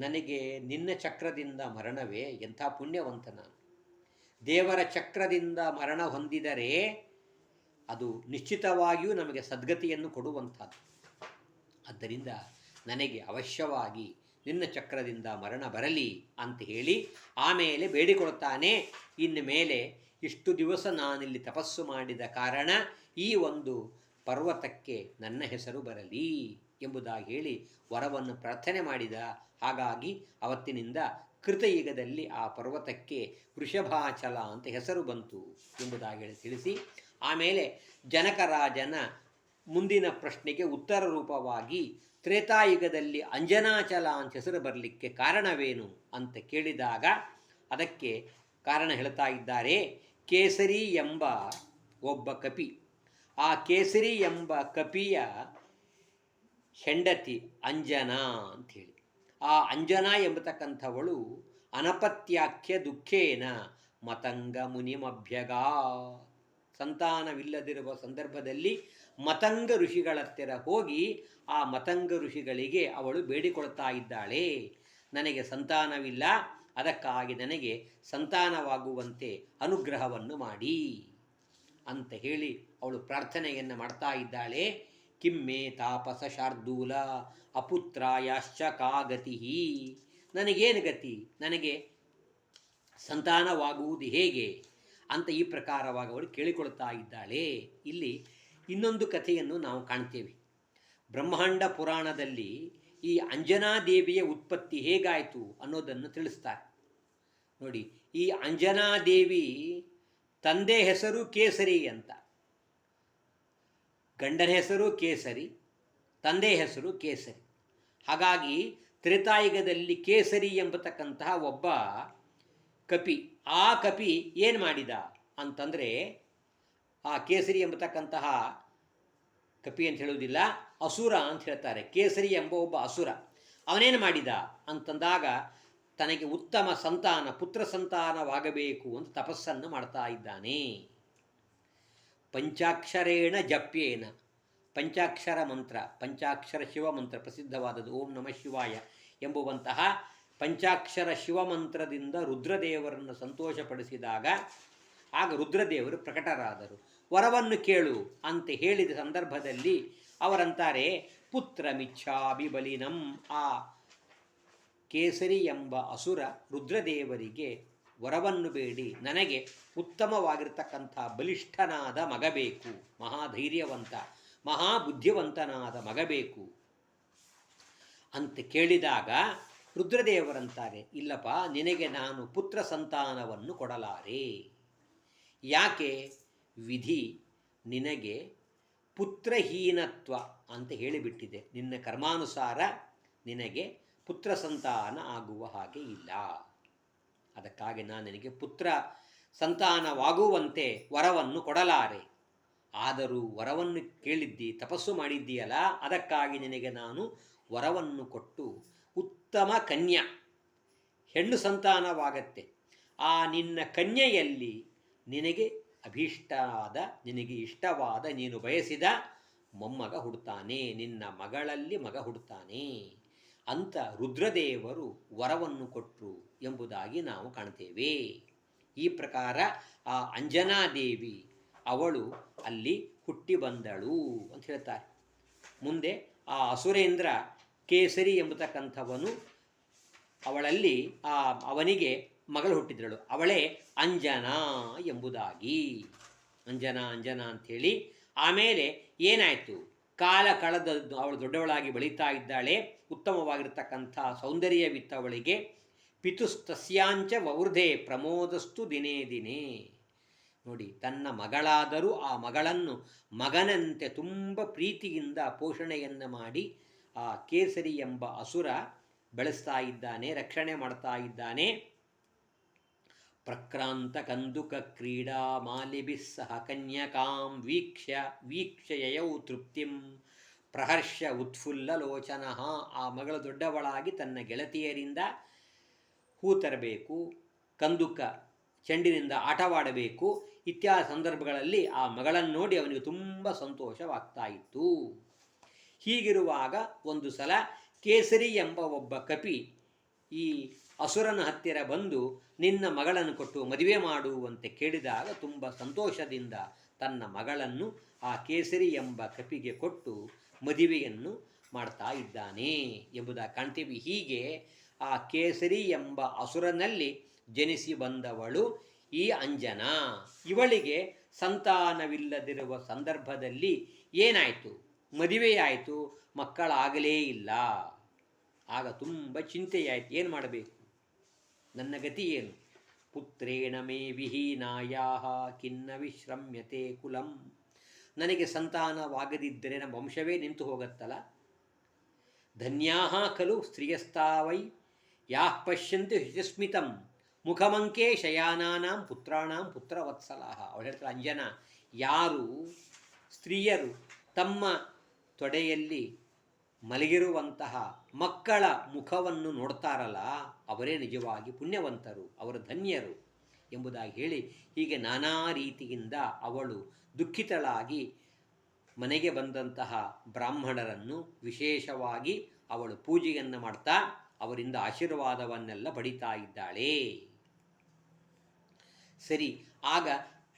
ನನಗೆ ನಿನ್ನ ಚಕ್ರದಿಂದ ಮರಣವೇ, ಎಂಥ ಪುಣ್ಯವಂತ ನಾನು. ದೇವರ ಚಕ್ರದಿಂದ ಮರಣ ಹೊಂದಿದರೆ ಅದು ನಿಶ್ಚಿತವಾಗಿಯೂ ನಮಗೆ ಸದ್ಗತಿಯನ್ನು ಕೊಡುವಂಥದ್ದು. ಆದ್ದರಿಂದ ನನಗೆ ಅವಶ್ಯವಾಗಿ ನಿನ್ನ ಚಕ್ರದಿಂದ ಮರಣ ಬರಲಿ ಅಂತ ಹೇಳಿ ಆಮೇಲೆ ಬೇಡಿಕೊಳ್ತಾನೆ, ಇನ್ನು ಮೇಲೆ ಇಷ್ಟು ದಿವಸ ನಾನಿಲ್ಲಿ ತಪಸ್ಸು ಮಾಡಿದ ಕಾರಣ ಈ ಒಂದು ಪರ್ವತಕ್ಕೆ ನನ್ನ ಹೆಸರು ಬರಲಿ ಎಂಬುದಾಗಿ ಹೇಳಿ ವರವನ್ನು ಪ್ರಾರ್ಥನೆ ಮಾಡಿದ. ಹಾಗಾಗಿ ಅವತ್ತಿನಿಂದ ಕೃತಯುಗದಲ್ಲಿ ಆ ಪರ್ವತಕ್ಕೆ ವೃಷಭಾಚಲ ಅಂತ ಹೆಸರು ಬಂತು ಎಂಬುದಾಗಿ ತಿಳಿಸಿ, ಆಮೇಲೆ ಜನಕರಾಜನ ಮುಂದಿನ ಪ್ರಶ್ನೆಗೆ ಉತ್ತರ ರೂಪವಾಗಿ ತ್ರೇತಾಯುಗದಲ್ಲಿ ಅಂಜನಾಚಲ ಅಂತ ಹೆಸರು ಬರಲಿಕ್ಕೆ ಕಾರಣವೇನು ಅಂತ ಕೇಳಿದಾಗ ಅದಕ್ಕೆ ಕಾರಣ ಹೇಳ್ತಾ ಇದ್ದಾರೆ. ಕೇಸರಿ ಎಂಬ ಒಬ್ಬ ಕಪಿ, ಆ ಕೇಸರಿ ಎಂಬ ಕಪಿಯ ಹೆಂಡತಿ ಅಂಜನಾ ಅಂಥೇಳಿ, ಆ ಅಂಜನಾ ಎಂಬತಕ್ಕಂಥವಳು ಅನಪತ್ಯಾಖ್ಯ ದುಃಖೇನ ಮತಂಗ ಮುನಿಮಭ್ಯಗಾ, ಸಂತಾನವಿಲ್ಲದಿರುವ ಸಂದರ್ಭದಲ್ಲಿ ಮತಂಗ ಋಷಿಗಳ ಹತ್ತಿರ ಹೋಗಿ ಆ ಮತಂಗ ಋಷಿಗಳಿಗೆ ಅವಳು ಬೇಡಿಕೊಳ್ತಾ ಇದ್ದಾಳೆ, ನನಗೆ ಸಂತಾನವಿಲ್ಲ, ಅದಕ್ಕಾಗಿ ನನಗೆ ಸಂತಾನವಾಗುವಂತೆ ಅನುಗ್ರಹವನ್ನು ಮಾಡಿ ಅಂತ ಹೇಳಿ ಅವಳು ಪ್ರಾರ್ಥನೆಯನ್ನು ಮಾಡ್ತಾ ಇದ್ದಾಳೆ. ಕಿಮ್ಮೆ ತಾಪಸ ಶಾರ್ದೂಲ ಅಪುತ್ರಾಯಾಶ್ಚ ಕಾ ಗತಿ, ನನಗೇನು ಗತಿ, ನನಗೆ ಸಂತಾನವಾಗುವುದು ಹೇಗೆ ಅಂತ ಈ ಪ್ರಕಾರವಾಗಿ ಅವಳು ಕೇಳಿಕೊಳ್ತಾ ಇದ್ದಾಳೆ. ಇಲ್ಲಿ ಇನ್ನೊಂದು ಕಥೆಯನ್ನು ನಾವು ಕಾಣ್ತೇವೆ. ಬ್ರಹ್ಮಾಂಡ ಪುರಾಣದಲ್ಲಿ ಈ ಅಂಜನಾದೇವಿಯ ಉತ್ಪತ್ತಿ ಹೇಗಾಯಿತು ಅನ್ನೋದನ್ನು ತಿಳಿಸ್ತಾರೆ ನೋಡಿ. ಈ ಅಂಜನಾದೇವಿ ತಂದೆ ಹೆಸರು ಕೇಸರಿ ಅಂತ, ಗಂಡನ ಹೆಸರು ಕೇಸರಿ, ತಂದೆ ಹೆಸರು ಕೇಸರಿ. ಹಾಗಾಗಿ ತ್ರೇತಾಯುಗದಲ್ಲಿ ಕೇಸರಿ ಎಂಬತಕ್ಕಂತಹ ಒಬ್ಬ ಕಪಿ, ಆ ಕಪಿ ಏನು ಮಾಡಿದ ಅಂತಂದರೆ, ಆ ಕೇಸರಿ ಎಂಬತಕ್ಕಂತಹ ಕಪಿ ಅಂತ ಹೇಳುವುದಿಲ್ಲ, ಅಸುರ ಅಂತ ಹೇಳ್ತಾರೆ. ಕೇಸರಿ ಎಂಬ ಒಬ್ಬ ಅಸುರ, ಅವನೇನು ಮಾಡಿದ ಅಂತಂದಾಗ ತನಗೆ ಉತ್ತಮ ಸಂತಾನ, ಪುತ್ರ ಸಂತಾನವಾಗಬೇಕು ಅಂತ ತಪಸ್ಸನ್ನು ಮಾಡ್ತಾ ಇದ್ದಾನೆ. ಪಂಚಾಕ್ಷರೇಣ ಜಪ್ಯೇನ, ಪಂಚಾಕ್ಷರ ಮಂತ್ರ, ಪಂಚಾಕ್ಷರ ಶಿವ ಮಂತ್ರ ಪ್ರಸಿದ್ಧವಾದದ್ದು ಓಂ ನಮಃ ಶಿವಾಯ ಎಂಬುವಂತಹ ಪಂಚಾಕ್ಷರ ಶಿವಮಂತ್ರದಿಂದ ರುದ್ರದೇವರನ್ನು ಸಂತೋಷಪಡಿಸಿದಾಗ ಆಗ ರುದ್ರದೇವರು ಪ್ರಕಟರಾದರು. ವರವನ್ನು ಕೇಳು ಅಂತ ಹೇಳಿದ ಸಂದರ್ಭದಲ್ಲಿ ಅವರಂತಾರೆ, ಪುತ್ರ ಮಿಚ್ಛಾಭಿ ಬಲಿನಂ, ಆ ಕೇಸರಿ ಎಂಬ ಅಸುರ ರುದ್ರದೇವರಿಗೆ ವರವನ್ನು ಬೇಡಿ ನನಗೆ ಉತ್ತಮವಾಗಿರ್ತಕ್ಕಂಥ ಬಲಿಷ್ಠನಾದ ಮಗ ಬೇಕು, ಮಹಾಧೈರ್ಯವಂತ ಮಹಾಬುದ್ಧಿವಂತನಾದ ಮಗ ಬೇಕು ಅಂತ ಕೇಳಿದಾಗ ರುದ್ರದೇವರಂತಾರೆ, ಇಲ್ಲಪ್ಪ, ನಿನಗೆ ನಾನು ಪುತ್ರ ಸಂತಾನವನ್ನು ಕೊಡಲಾರೆ. ಯಾಕೆ? ವಿಧಿ ನಿನಗೆ ಪುತ್ರಹೀನತ್ವ ಅಂತ ಹೇಳಿಬಿಟ್ಟಿದೆ. ನಿನ್ನ ಕರ್ಮಾನುಸಾರ ನಿನಗೆ ಪುತ್ರ ಸಂತಾನ ಆಗುವ ಹಾಗೆ ಇಲ್ಲ. ಅದಕ್ಕಾಗಿ ನಾನು ನಿನಗೆ ಪುತ್ರ ಸಂತಾನವಾಗುವಂತೆ ವರವನ್ನು ಕೊಡಲಾರೆ. ಆದರೂ ವರವನ್ನು ಕೇಳಿದ್ದಿ, ತಪಸ್ಸು ಮಾಡಿದ್ದೀಯಲ್ಲ, ಅದಕ್ಕಾಗಿ ನಿನಗೆ ನಾನು ವರವನ್ನು ಕೊಟ್ಟು ಉತ್ತಮ ಕನ್ಯಾ, ಹೆಣ್ಣು ಸಂತಾನವಾಗತ್ತೆ. ಆ ನಿನ್ನ ಕನ್ಯೆಯಲ್ಲಿ ನಿನಗೆ ಅಭೀಷ್ಟವಾದ, ನಿನಗೆ ಇಷ್ಟವಾದ, ನೀನು ಬಯಸಿದ ಮೊಮ್ಮಗ ಹುಡ್ತಾನೆ, ನಿನ್ನ ಮಗಳಲ್ಲಿ ಮಗ ಹುಡ್ತಾನೆ ಅಂತ ರುದ್ರದೇವರು ವರವನ್ನು ಕೊಟ್ಟರು ಎಂಬುದಾಗಿ ನಾವು ಕಾಣ್ತೇವೆ. ಈ ಪ್ರಕಾರ ಆ ಅಂಜನಾದೇವಿ ಅವಳು ಅಲ್ಲಿ ಹುಟ್ಟಿ ಬಂದಳು ಅಂತ ಹೇಳ್ತಾರೆ. ಮುಂದೆ ಆ ಅಸುರೇಂದ್ರ ಕೇಸರಿ ಎಂಬತಕ್ಕಂಥವನು, ಅವಳಲ್ಲಿ ಅವನಿಗೆ ಮಗಳು ಹುಟ್ಟಿದಳು, ಅವಳೇ ಅಂಜನಾ ಎಂಬುದಾಗಿ. ಅಂಜನಾ ಅಂಥೇಳಿ ಆಮೇಲೆ ಏನಾಯಿತು, ಕಾಲ ಕಳೆದದ್ದು, ಅವಳು ದೊಡ್ಡವಳಾಗಿ ಬೆಳೀತಾ ಇದ್ದಾಳೆ, ಉತ್ತಮವಾಗಿರ್ತಕ್ಕಂಥ ಸೌಂದರ್ಯವಿತ್ತವಳಿಗೆ. ಪಿತುಸ್ತಸ್ಯಾಂಚ ವವೃಧೆ ಪ್ರಮೋದಸ್ತು ದಿನೇ ದಿನೇ. ನೋಡಿ, ತನ್ನ ಮಗಳಾದರೂ ಆ ಮಗಳನ್ನು ಮಗನಂತೆ ತುಂಬ ಪ್ರೀತಿಯಿಂದ ಪೋಷಣೆಯನ್ನು ಮಾಡಿ ಆ ಕೇಸರಿ ಎಂಬ ಅಸುರ ಬೆಳೆಸ್ತಾ ಇದ್ದಾನೆ, ರಕ್ಷಣೆ ಮಾಡ್ತಾ ಇದ್ದಾನೆ. ಪ್ರಕ್ರಾಂತ ಕಂದುಕ ಕ್ರೀಡಾ ಮಾಲಿಭಿಸ್ಸಹ ಕನ್ಯಕಾಂ ವೀಕ್ಷಯಯೌ ತೃಪ್ತಿಂ ಪ್ರಹರ್ಷ ಉತ್ಫುಲ್ಲಲೋಚನ. ಆ ಮಗಳು ದೊಡ್ಡವಳಾಗಿ ತನ್ನ ಗೆಳತಿಯರಿಂದ ಹೂ ತರಬೇಕು, ಕಂದುಕ ಚೆಂಡಿನಿಂದ ಆಟವಾಡಬೇಕು ಇತ್ಯಾದಿ ಸಂದರ್ಭಗಳಲ್ಲಿ ಆ ಮಗಳನ್ನು ನೋಡಿ ಅವನಿಗೆ ತುಂಬ ಸಂತೋಷವಾಗ್ತಾ ಇತ್ತು. ಹೀಗಿರುವಾಗ ಒಂದು ಸಲ ಕೇಸರಿ ಎಂಬ ಒಬ್ಬ ಕಪಿ ಈ ಅಸುರನ ಹತ್ತಿರ ಬಂದು ನಿನ್ನ ಮಗಳನ್ನು ಕೊಟ್ಟು ಮದುವೆ ಮಾಡುವಂತೆ ಕೇಳಿದಾಗ ತುಂಬ ಸಂತೋಷದಿಂದ ತನ್ನ ಮಗಳನ್ನು ಆ ಕೇಸರಿ ಎಂಬ ಕಪಿಗೆ ಕೊಟ್ಟು ಮದುವೆಯನ್ನು ಮಾಡ್ತಾ ಇದ್ದಾನೆ ಎಂಬುದಾಗಿ ಕಾಣ್ತೀವಿ. ಹೀಗೆ ಆ ಕೇಸರಿ ಎಂಬ ಅಸುರನಲ್ಲಿ ಜನಿಸಿ ಬಂದವಳು ಈ ಅಂಜನಾ. ಇವಳಿಗೆ ಸಂತಾನವಿಲ್ಲದಿರುವ ಸಂದರ್ಭದಲ್ಲಿ ಏನಾಯಿತು, ಮದುವೆಯಾಯಿತು, ಮಕ್ಕಳಾಗಲೇ ಇಲ್ಲ. ಆಗ ತುಂಬ ಚಿಂತೆಯಾಯಿತು, ಏನು ಮಾಡಬೇಕು, ನನ್ನ ಗತಿ ಏನು? ಪುತ್ರೇಣ ಮೇ ವಿಹೀನಾಯಾಹ ಖಿನ್ನ ವಿಶ್ರಮ್ಯತೆ ಕುಲಂ. ನನಗೆ ಸಂತಾನವಾಗದಿದ್ದರೆ ನಮ್ಮ ವಂಶವೇ ನಿಂತು ಹೋಗತ್ತಲ್ಲ. ಧನ್ಯಾಹ ಖಲು ಸ್ತ್ರೀಯಸ್ತಾವೈ ಯಾಃ ಪಶ್ಯಂತಿ ಶುಚಿಸ್ಮಿತಂ ಮುಖಮಂಕೆ ಶಯಾನಾನಾಂ ಪುತ್ರಾಣಾಂ ಪುತ್ರವತ್ಸಲಾಹ. ಅವಳು ಹೇಳ್ತಾಳೆ, ಅಂಜನಾ, ಯಾರು ಸ್ತ್ರೀಯರು ತಮ್ಮ ತೊಡೆಯಲ್ಲಿ ಮಲಗಿರುವಂತಹ ಮಕ್ಕಳ ಮುಖವನ್ನು ನೋಡ್ತಾರಲ್ಲ, ಅವರೇ ನಿಜವಾಗಿ ಪುಣ್ಯವಂತರು, ಅವರು ಧನ್ಯರು ಎಂಬುದಾಗಿ ಹೇಳಿ, ಹೀಗೆ ನಾನಾ ರೀತಿಯಿಂದ ಅವಳು ದುಃಖಿತಳಾಗಿ ಮನೆಗೆ ಬಂದಂತಹ ಬ್ರಾಹ್ಮಣರನ್ನು ವಿಶೇಷವಾಗಿ ಅವಳು ಪೂಜೆಯನ್ನು ಮಾಡ್ತಾ ಅವರಿಂದ ಆಶೀರ್ವಾದವನ್ನೆಲ್ಲ ಪಡಿತಾ ಇದ್ದಾಳೆ. ಸರಿ, ಆಗ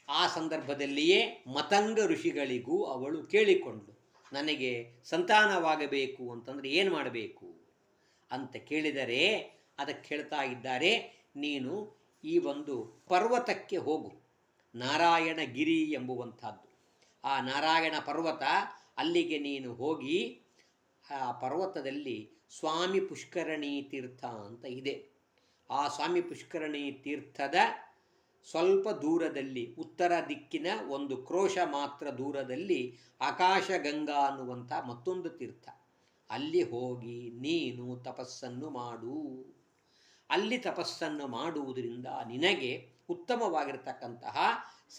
ಆ ಸಂದರ್ಭದಲ್ಲಿಯೇ ಮತಂಗ ಋಷಿಗಳಿಗೂ ಅವಳು ಕೇಳಿಕೊಂಡ್ಳು, ನನಗೆ ಸಂತಾನವಾಗಬೇಕು ಅಂತಂದರೆ ಏನು ಮಾಡಬೇಕು ಅಂತ ಕೇಳಿದರೆ ಅದಕ್ಕೆ ಹೇಳ್ತಾ ಇದ್ದಾರೆ, ನೀನು ಈ ಒಂದು ಪರ್ವತಕ್ಕೆ ಹೋಗು, ನಾರಾಯಣಗಿರಿ ಎಂಬುವಂಥದ್ದು. ಆ ನಾರಾಯಣ ಪರ್ವತ, ಅಲ್ಲಿಗೆ ನೀನು ಹೋಗಿ ಆ ಪರ್ವತದಲ್ಲಿ ಸ್ವಾಮಿ ಪುಷ್ಕರಣಿ ತೀರ್ಥ ಅಂತ ಇದೆ. ಆ ಸ್ವಾಮಿ ಪುಷ್ಕರಣಿ ತೀರ್ಥದ ಸ್ವಲ್ಪ ದೂರದಲ್ಲಿ, ಉತ್ತರ ದಿಕ್ಕಿನ ಒಂದು ಕ್ರೋಶ ಮಾತ್ರ ದೂರದಲ್ಲಿ ಆಕಾಶಗಂಗಾ ಅನ್ನುವಂಥ ಮತ್ತೊಂದು ತೀರ್ಥ. ಅಲ್ಲಿ ಹೋಗಿ ನೀನು ತಪಸ್ಸನ್ನು ಮಾಡು. ಅಲ್ಲಿ ತಪಸ್ಸನ್ನು ಮಾಡುವುದರಿಂದ ನಿನಗೆ ಉತ್ತಮವಾಗಿರ್ತಕ್ಕಂತಹ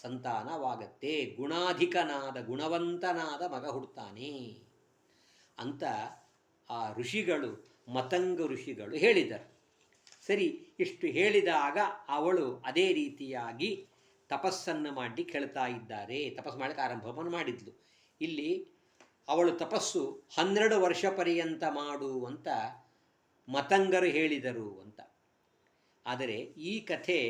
ಸಂತಾನವಾಗತ್ತೆ, ಗುಣಾಧಿಕನಾದ ಗುಣವಂತನಾದ ಮಗ ಹುಡ್ತಾನೆ ಅಂತ ಆ ಋಷಿಗಳು, ಮತಂಗ ಋಷಿಗಳು ಹೇಳಿದರು. ಸರಿ, ಇಷ್ಟು ಹೇಳಿದಾಗ ಅವಳು ಅದೇ ರೀತಿಯಾಗಿ ತಪಸ್ಸನ್ನು ಮಾಡಿ ಕೇಳ್ತಾ ಇದ್ದಾರೆ. ತಪಸ್ಸು ಮಾಡಲಿಕ್ಕೆ ಆರಂಭವನ್ನು ಮಾಡಿದ್ಲು. ಇಲ್ಲಿ ಅವಳು ತಪಸ್ಸು 12 ವರ್ಷ ಪರ್ಯಂತ ಮಾಡು ಅಂತ ಮತಂಗರು ಹೇಳಿದರು ಅಂತ. ಆದರೆ ಈ ಕಥೆ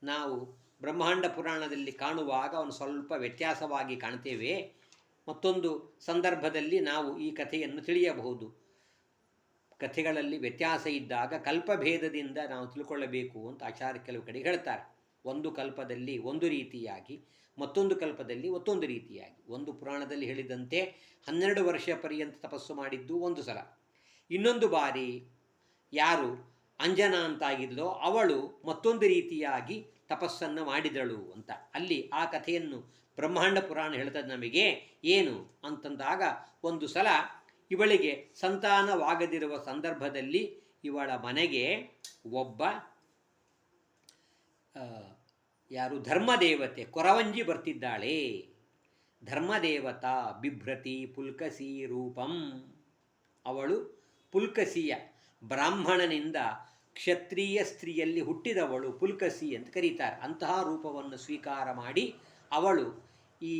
ನಾವು ಬ್ರಹ್ಮಾಂಡ ಪುರಾಣದಲ್ಲಿ ಕಾಣುವಾಗ ಅವನು ಸ್ವಲ್ಪ ವ್ಯತ್ಯಾಸವಾಗಿ ಕಾಣ್ತೇವೆ. ಮತ್ತೊಂದು ಸಂದರ್ಭದಲ್ಲಿ ನಾವು ಈ ಕಥೆಯನ್ನು ತಿಳಿಯಬಹುದು. ಕಥೆಗಳಲ್ಲಿ ವ್ಯತ್ಯಾಸ ಇದ್ದಾಗ ಕಲ್ಪಭೇದದಿಂದ ನಾವು ತಿಳ್ಕೊಳ್ಳಬೇಕು ಅಂತ ಆಚಾರ್ಯ ಕೆಲವು ಕಡೆ ಹೇಳ್ತಾರೆ. ಒಂದು ಕಲ್ಪದಲ್ಲಿ ಒಂದು ರೀತಿಯಾಗಿ, ಮತ್ತೊಂದು ಕಲ್ಪದಲ್ಲಿ ಮತ್ತೊಂದು ರೀತಿಯಾಗಿ. ಒಂದು ಪುರಾಣದಲ್ಲಿ ಹೇಳಿದಂತೆ 12 ವರ್ಷ ಪರ್ಯಂತ ತಪಸ್ಸು ಮಾಡಿದ್ದು ಒಂದು ಸಲ, ಇನ್ನೊಂದು ಬಾರಿ ಯಾರು ಅಂಜನಾ ಅಂತಾಗಿದ್ಲೋ ಅವಳು ಮತ್ತೊಂದು ರೀತಿಯಾಗಿ ತಪಸ್ಸನ್ನು ಮಾಡಿದಳು ಅಂತ. ಅಲ್ಲಿ ಆ ಕಥೆಯನ್ನು ಬ್ರಹ್ಮಾಂಡ ಪುರಾಣ ಹೇಳ್ತದೆ ನಮಗೆ. ಏನು ಅಂತಂದಾಗ, ಒಂದು ಸಲ ಇವಳಿಗೆ ಸಂತಾನವಾಗದಿರುವ ಸಂದರ್ಭದಲ್ಲಿ ಇವಳ ಮನೆಗೆ ಒಬ್ಬ ಯಾರು ಧರ್ಮದೇವತೆ ಕೊರವಂಜಿ ಬರ್ತಿದ್ದಾಳೆ. ಧರ್ಮದೇವತಾ ಬಿಭ್ರತಿ ಪುಲ್ಕಸಿ ರೂಪಂ. ಅವಳು ಪುಲ್ಕಸಿಯ ಬ್ರಾಹ್ಮಣನಿಂದ ಕ್ಷತ್ರಿಯ ಸ್ತ್ರೀಯಲ್ಲಿ ಹುಟ್ಟಿದವಳು ಪುಲ್ಕಸಿ ಅಂತ ಕರೀತಾರೆ. ಅಂತಹ ರೂಪವನ್ನು ಸ್ವೀಕಾರ ಮಾಡಿ ಅವಳು ಈ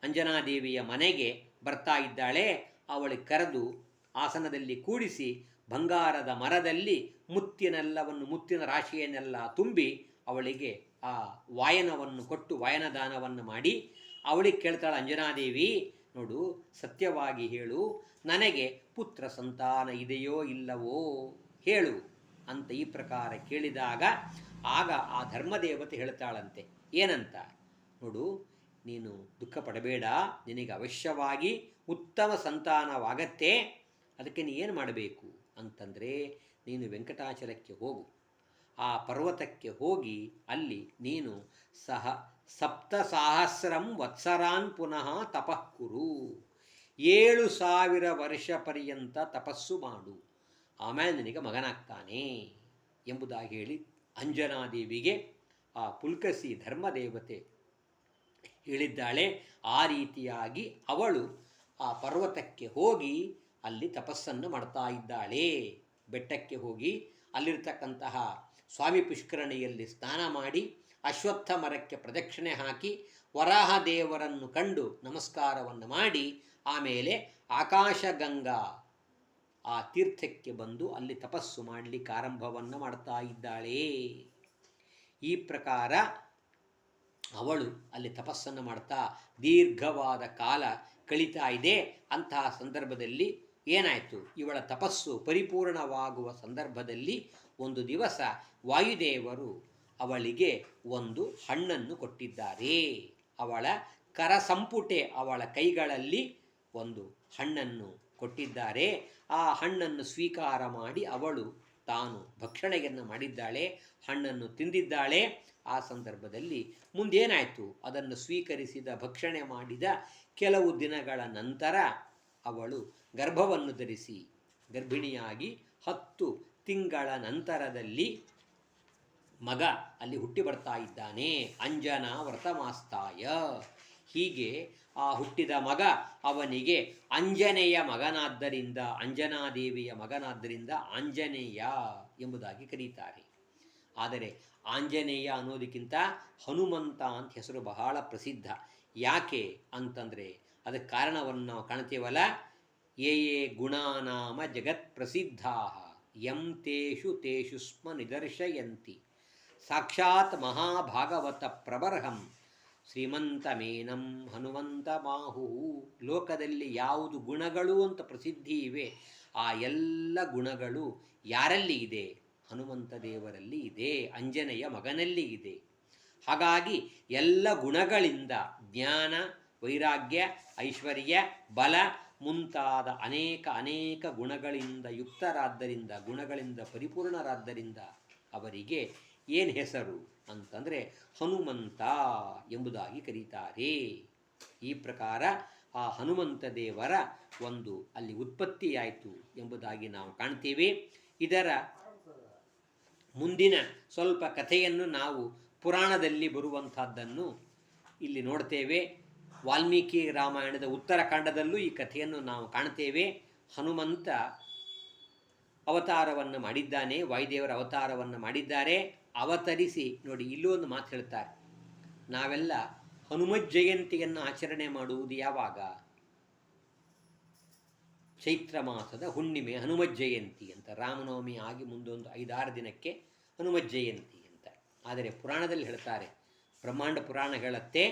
ಅಂಜನಾದೇವಿಯ ಮನೆಗೆ ಬರ್ತಾ ಇದ್ದಾಳೆ. ಅವಳಿಗೆ ಕರೆದು ಆಸನದಲ್ಲಿ ಕೂಡಿಸಿ ಬಂಗಾರದ ಮರದಲ್ಲಿ ಮುತ್ತಿನ ರಾಶಿಯನ್ನೆಲ್ಲ ತುಂಬಿ ಅವಳಿಗೆ ಆ ವಾಯನವನ್ನು ಕೊಟ್ಟು ವಾಯನದಾನವನ್ನು ಮಾಡಿ ಅವಳಿಗೆ ಕೇಳ್ತಾಳೆ, ಅಂಜನಾದೇವಿ ನೋಡು, ಸತ್ಯವಾಗಿ ಹೇಳು, ನನಗೆ ಪುತ್ರ ಸಂತಾನ ಇದೆಯೋ ಇಲ್ಲವೋ ಹೇಳು ಅಂತ ಈ ಪ್ರಕಾರ ಕೇಳಿದಾಗ ಆಗ ಆ ಧರ್ಮದೇವತೆ ಹೇಳ್ತಾಳಂತೆ, ಏನಂತ, ನೋಡು, ನೀನು ದುಃಖ ಪಡಬೇಡ, ನಿನಗೆ ಅವಶ್ಯವಾಗಿ ಉತ್ತಮ ಸಂತಾನವಾಗತ್ತೆ. ಅದಕ್ಕೆ ನೀ ಏನು ಮಾಡಬೇಕು ಅಂತಂದರೆ, ನೀನು ವೆಂಕಟಾಚಲಕ್ಕೆ ಹೋಗು, ಆ ಪರ್ವತಕ್ಕೆ ಹೋಗಿ ಅಲ್ಲಿ ನೀನು 7,000 ವತ್ಸರಾನ್ ಪುನಃ ತಪಃಕುರು, 7,000 ವರ್ಷ ಪರ್ಯಂತ ತಪಸ್ಸು ಮಾಡು, ಆಮೇಲೆ ನಿನಗೆ ಮಗನಾಗ್ತಾನೆ ಎಂಬುದಾಗಿ ಹೇಳಿ ಅಂಜನಾದೇವಿಗೆ ಆ ಪುಲ್ಕಸಿ ಧರ್ಮದೇವತೆ ಹೇಳಿದ್ದಾಳೆ. ಆ ರೀತಿಯಾಗಿ ಅವಳು ಆ ಪರ್ವತಕ್ಕೆ ಹೋಗಿ ಅಲ್ಲಿ ತಪಸ್ಸನ್ನು ಮಾಡ್ತಾ ಇದ್ದಾಳೆ. ಬೆಟ್ಟಕ್ಕೆ ಹೋಗಿ ಅಲ್ಲಿರ್ತಕ್ಕಂತಹ ಸ್ವಾಮಿ ಪುಷ್ಕರಣಿಯಲ್ಲಿ ಸ್ನಾನ ಮಾಡಿ ಅಶ್ವತ್ಥ ಮರಕ್ಕೆ ಪ್ರದಕ್ಷಿಣೆ ಹಾಕಿ ವರಾಹ ದೇವರನ್ನು ಕಂಡು ನಮಸ್ಕಾರವನ್ನು ಮಾಡಿ ಆಮೇಲೆ ಆಕಾಶಗಂಗಾ ಆ ತೀರ್ಥಕ್ಕೆ ಬಂದು ಅಲ್ಲಿ ತಪಸ್ಸು ಮಾಡಲಿಕ್ಕೆ ಆರಂಭವನ್ನು ಮಾಡ್ತಾ ಇದ್ದಾಳೆ. ಈ ಪ್ರಕಾರ ಅವಳು ಅಲ್ಲಿ ತಪಸ್ಸನ್ನು ಮಾಡ್ತಾ ದೀರ್ಘವಾದ ಕಾಲ ಕಳೀತಾ ಇದೆ. ಅಂತಹ ಸಂದರ್ಭದಲ್ಲಿ ಏನಾಯಿತು, ಇವಳ ತಪಸ್ಸು ಪರಿಪೂರ್ಣವಾಗುವ ಸಂದರ್ಭದಲ್ಲಿ ಒಂದು ದಿವಸ ವಾಯುದೇವರು ಅವಳಿಗೆ ಒಂದು ಹಣ್ಣನ್ನು ಕೊಟ್ಟಿದ್ದಾರೆ. ಅವಳ ಕರಸಂಪುಟೆ, ಅವಳ ಕೈಗಳಲ್ಲಿ ಒಂದು ಹಣ್ಣನ್ನು ಕೊಟ್ಟಿದ್ದಾರೆ. ಆ ಹಣ್ಣನ್ನು ಸ್ವೀಕಾರ ಮಾಡಿ ಅವಳು ತಾನು ಭಕ್ಷಣೆಯನ್ನು ಮಾಡಿದ್ದಾಳೆ, ಹಣ್ಣನ್ನು ತಿಂದಿದ್ದಾಳೆ. ಆ ಸಂದರ್ಭದಲ್ಲಿ ಮುಂದೇನಾಯಿತು, ಅದನ್ನು ಸ್ವೀಕರಿಸಿದ ಭಕ್ಷಣೆ ಮಾಡಿದ ಕೆಲವು ದಿನಗಳ ನಂತರ ಅವಳು ಗರ್ಭವನ್ನು ಧರಿಸಿ ಗರ್ಭಿಣಿಯಾಗಿ 10 ತಿಂಗಳ ನಂತರದಲ್ಲಿ ಮಗ ಅಲ್ಲಿ ಹುಟ್ಟಿ ಬರ್ತಾ ಇದ್ದಾನೆ. ಅಂಜನಾ ವ್ರತಮಾಸ್ತಾಯ. ಹೀಗೆ ಆ ಹುಟ್ಟಿದ ಮಗ ಅವನಿಗೆ ಅಂಜನೆಯ ಮಗನಾದ್ದರಿಂದ, ಅಂಜನಾದೇವಿಯ ಮಗನಾದ್ದರಿಂದ ಆಂಜನೇಯ ಎಂಬುದಾಗಿ ಕರೀತಾರೆ. ಆದರೆ ಆಂಜನೇಯ ಅನ್ನೋದಕ್ಕಿಂತ ಹನುಮಂತ ಅಂತ ಹೆಸರು ಬಹಳ ಪ್ರಸಿದ್ಧ. ಯಾಕೆ ಅಂತಂದರೆ ಅದಕ್ಕೆ ಕಾರಣವನ್ನು ನಾವು ಕಾಣ್ತೀವಲ್ಲ, ಯೇ ಗುಣಾನಾಮ ಜಗತ್ ಪ್ರಸಿದ್ಧಾ ಯಂ ತೇಷು ಸ್ಮ ನಿದರ್ಶಯಂತಿ ಸಾಕ್ಷಾತ್ ಮಹಾಭಾಗವತ ಪ್ರಬರ್ಹಂ ಶ್ರೀಮಂತಮೇನಂ ಹನುಮಂತ ಮಾಹು. ಲೋಕದಲ್ಲಿ ಯಾವುದು ಗುಣಗಳು ಅಂತ ಪ್ರಸಿದ್ಧಿ ಇವೆ, ಆ ಎಲ್ಲ ಗುಣಗಳು ಯಾರಲ್ಲಿ ಇದೆ? ಹನುಮಂತ ದೇವರಲ್ಲಿ ಇದೆ, ಅಂಜನೆಯ ಮಗನಲ್ಲಿ ಇದೆ. ಹಾಗಾಗಿ ಎಲ್ಲ ಗುಣಗಳಿಂದ ಜ್ಞಾನ, ವೈರಾಗ್ಯ, ಐಶ್ವರ್ಯ, ಬಲ ಮುಂತಾದ ಅನೇಕ ಗುಣಗಳಿಂದ ಯುಕ್ತರಾದ್ದರಿಂದ, ಗುಣಗಳಿಂದ ಪರಿಪೂರ್ಣರಾದ್ದರಿಂದ ಅವರಿಗೆ ಏನು ಹೆಸರು ಅಂತಂದರೆ ಹನುಮಂತ ಎಂಬುದಾಗಿ ಕರೀತಾರೆ. ಈ ಪ್ರಕಾರ ಆ ಹನುಮಂತ ದೇವರ ಒಂದು ಅಲ್ಲಿ ಉತ್ಪತ್ತಿಯಾಯಿತು ಎಂಬುದಾಗಿ ನಾವು ಕಾಣ್ತೀವಿ. ಇದರ ಮುಂದಿನ ಸ್ವಲ್ಪ ಕಥೆಯನ್ನು ನಾವು ಪುರಾಣದಲ್ಲಿ ಬರುವಂಥದ್ದನ್ನು ಇಲ್ಲಿ ನೋಡ್ತೇವೆ. ವಾಲ್ಮೀಕಿ ರಾಮಾಯಣದ ಉತ್ತರಕಾಂಡದಲ್ಲೂ ಈ ಕಥೆಯನ್ನು ನಾವು ಕಾಣ್ತೇವೆ. ಹನುಮಂತ ಅವತಾರವನ್ನು ಮಾಡಿದ್ದಾನೆ, ವಾಯುದೇವರ ಅವತಾರವನ್ನು ಮಾಡಿದ್ದಾರೆ. ಅವತರಿಸಿ ನೋಡಿ, ಇಲ್ಲೂ ಒಂದು ಮಾತು ಹೇಳ್ತಾರೆ, ನಾವೆಲ್ಲ ಹನುಮತ್ ಜಯಂತಿಯನ್ನು ಆಚರಣೆ ಮಾಡುವುದು ಯಾವಾಗ? ಚೈತ್ರ ಮಾಸದ ಹುಣ್ಣಿಮೆ ಹನುಮತ್ ಜಯಂತಿ ಅಂತ. ರಾಮನವಮಿ ಆಗಿ ಮುಂದೊಂದು 5-6 ದಿನಕ್ಕೆ ಹನುಮತ್ ಜಯಂತಿ ಅಂತ. ಆದರೆ ಪುರಾಣದಲ್ಲಿ ಹೇಳ್ತಾರೆ, ಬ್ರಹ್ಮಾಂಡ ಪುರಾಣ ಹೇಳುತ್ತೆ,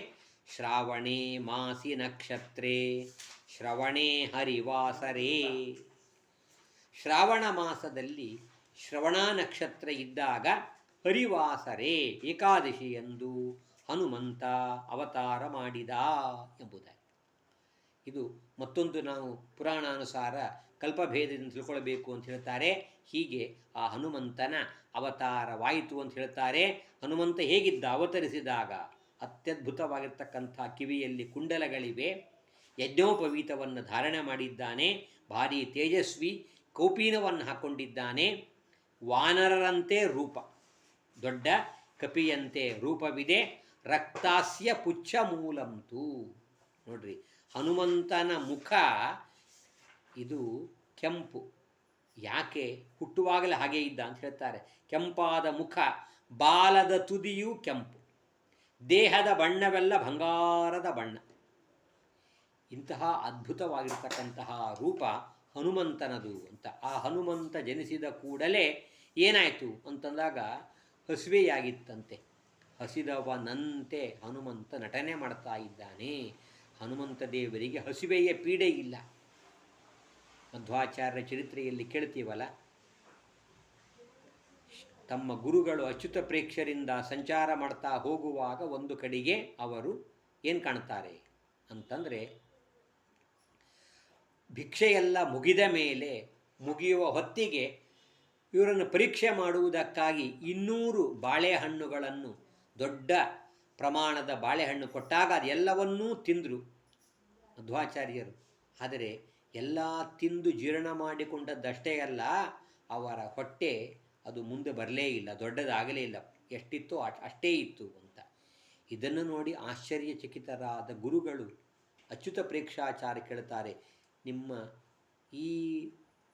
ಶ್ರಾವಣೇ ಮಾಸಿ ನಕ್ಷತ್ರೇ ಶ್ರವಣೇ ಹರಿವಾಸರೇ. ಶ್ರಾವಣ ಮಾಸದಲ್ಲಿ ಶ್ರವಣ ನಕ್ಷತ್ರ ಇದ್ದಾಗ ಹರಿವಾಸರೇ ಏಕಾದಶಿ ಎಂದು ಹನುಮಂತ ಅವತಾರ ಮಾಡಿದ ಎಂಬುದಾಗಿ. ಇದು ಮತ್ತೊಂದು ನಾವು ಪುರಾಣಾನುಸಾರ ಕಲ್ಪಭೇದದಿಂದ ತಿಳ್ಕೊಳ್ಬೇಕು ಅಂತ ಹೇಳ್ತಾರೆ. ಹೀಗೆ ಆ ಹನುಮಂತನ ಅವತಾರವಾಯಿತು ಅಂತ ಹೇಳ್ತಾರೆ. ಹನುಮಂತ ಹೇಗಿದ್ದ ಅವತರಿಸಿದಾಗ? ಅತ್ಯದ್ಭುತವಾಗಿರ್ತಕ್ಕಂಥ ಕಿವಿಯಲ್ಲಿ ಕುಂಡಲಗಳಿವೆ, ಯಜ್ಞೋಪವೀತವನ್ನು ಧಾರಣೆ ಮಾಡಿದ್ದಾನೆ, ಭಾರಿ ತೇಜಸ್ವಿ, ಕೌಪೀನವನ್ನು ಹಾಕ್ಕೊಂಡಿದ್ದಾನೆ, ವಾನರರಂತೆ ರೂಪ, ದೊಡ್ಡ ಕಪಿಯಂತೆ ರೂಪವಿದೆ, ರಕ್ತಾಸ್ಯ ಪುಚ್ಛ ಮೂಲಂತು. ನೋಡ್ರಿ, ಹನುಮಂತನ ಮುಖ ಇದು ಕೆಂಪು, ಯಾಕೆ ಹುಟ್ಟುವಾಗಲೇ ಹಾಗೆ ಇದ್ದ ಅಂತ ಹೇಳ್ತಾರೆ. ಕೆಂಪಾದ ಮುಖ, ಬಾಲದ ತುದಿಯೂ ಕೆಂಪು, ದೇಹದ ಬಣ್ಣವೆಲ್ಲ ಬಂಗಾರದ ಬಣ್ಣ. ಇಂತಹ ಅದ್ಭುತವಾಗಿರ್ತಕ್ಕಂತಹ ರೂಪ ಹನುಮಂತನದು ಅಂತ. ಆ ಹನುಮಂತ ಜನಿಸಿದ ಕೂಡಲೇ ಏನಾಯಿತು ಅಂತಂದಾಗ ಹಸಿವೆಯಾಗಿತ್ತಂತೆ. ಹಸಿದವನಂತೆ ಹನುಮಂತ ನಟನೆ ಮಾಡ್ತಾ ಇದ್ದಾನೆ. ಹನುಮಂತ ದೇವರಿಗೆ ಹಸಿವೆಯ ಪೀಡೆ ಇಲ್ಲ. ಮಧ್ವಾಚಾರ್ಯ ಚರಿತ್ರೆಯಲ್ಲಿ ಕೇಳ್ತೀವಲ್ಲ, ತಮ್ಮ ಗುರುಗಳು ಅಚ್ಯುತ ಪ್ರೇಕ್ಷರಿಂದ ಸಂಚಾರ ಮಾಡ್ತಾ ಹೋಗುವಾಗ ಒಂದು ಕಡೆಗೆ ಅವರು ಏನು ಕಾಣ್ತಾರೆ ಅಂತಂದರೆ, ಭಿಕ್ಷೆಯೆಲ್ಲ ಮುಗಿದ ಮೇಲೆ ಮುಗಿಯುವ ಹೊತ್ತಿಗೆ ಇವರನ್ನು ಪರೀಕ್ಷೆ ಮಾಡುವುದಕ್ಕಾಗಿ 200 ಬಾಳೆಹಣ್ಣುಗಳನ್ನು, ದೊಡ್ಡ ಪ್ರಮಾಣದ ಬಾಳೆಹಣ್ಣು ಕೊಟ್ಟಾಗ ಅದೆಲ್ಲವನ್ನೂ ತಿಂದರು ಮಧ್ವಾಚಾರ್ಯರು. ಆದರೆ ಎಲ್ಲ ತಿಂದು ಜೀರ್ಣ ಮಾಡಿಕೊಂಡದ್ದಷ್ಟೇ ಅಲ್ಲ, ಅವರ ಹೊಟ್ಟೆ ಅದು ಮುಂದೆ ಬರಲೇ ಇಲ್ಲ, ದೊಡ್ಡದಾಗಲೇ ಇಲ್ಲ, ಎಷ್ಟಿತ್ತೋ ಅಷ್ಟೇ ಇತ್ತು ಅಂತ. ಇದನ್ನು ನೋಡಿ ಆಶ್ಚರ್ಯಚಕಿತರಾದ ಗುರುಗಳು ಅಚ್ಯುತ ಪ್ರೇಕ್ಷಾಚಾರ್ಯ ಕೇಳ್ತಾರೆ, ನಿಮ್ಮ ಈ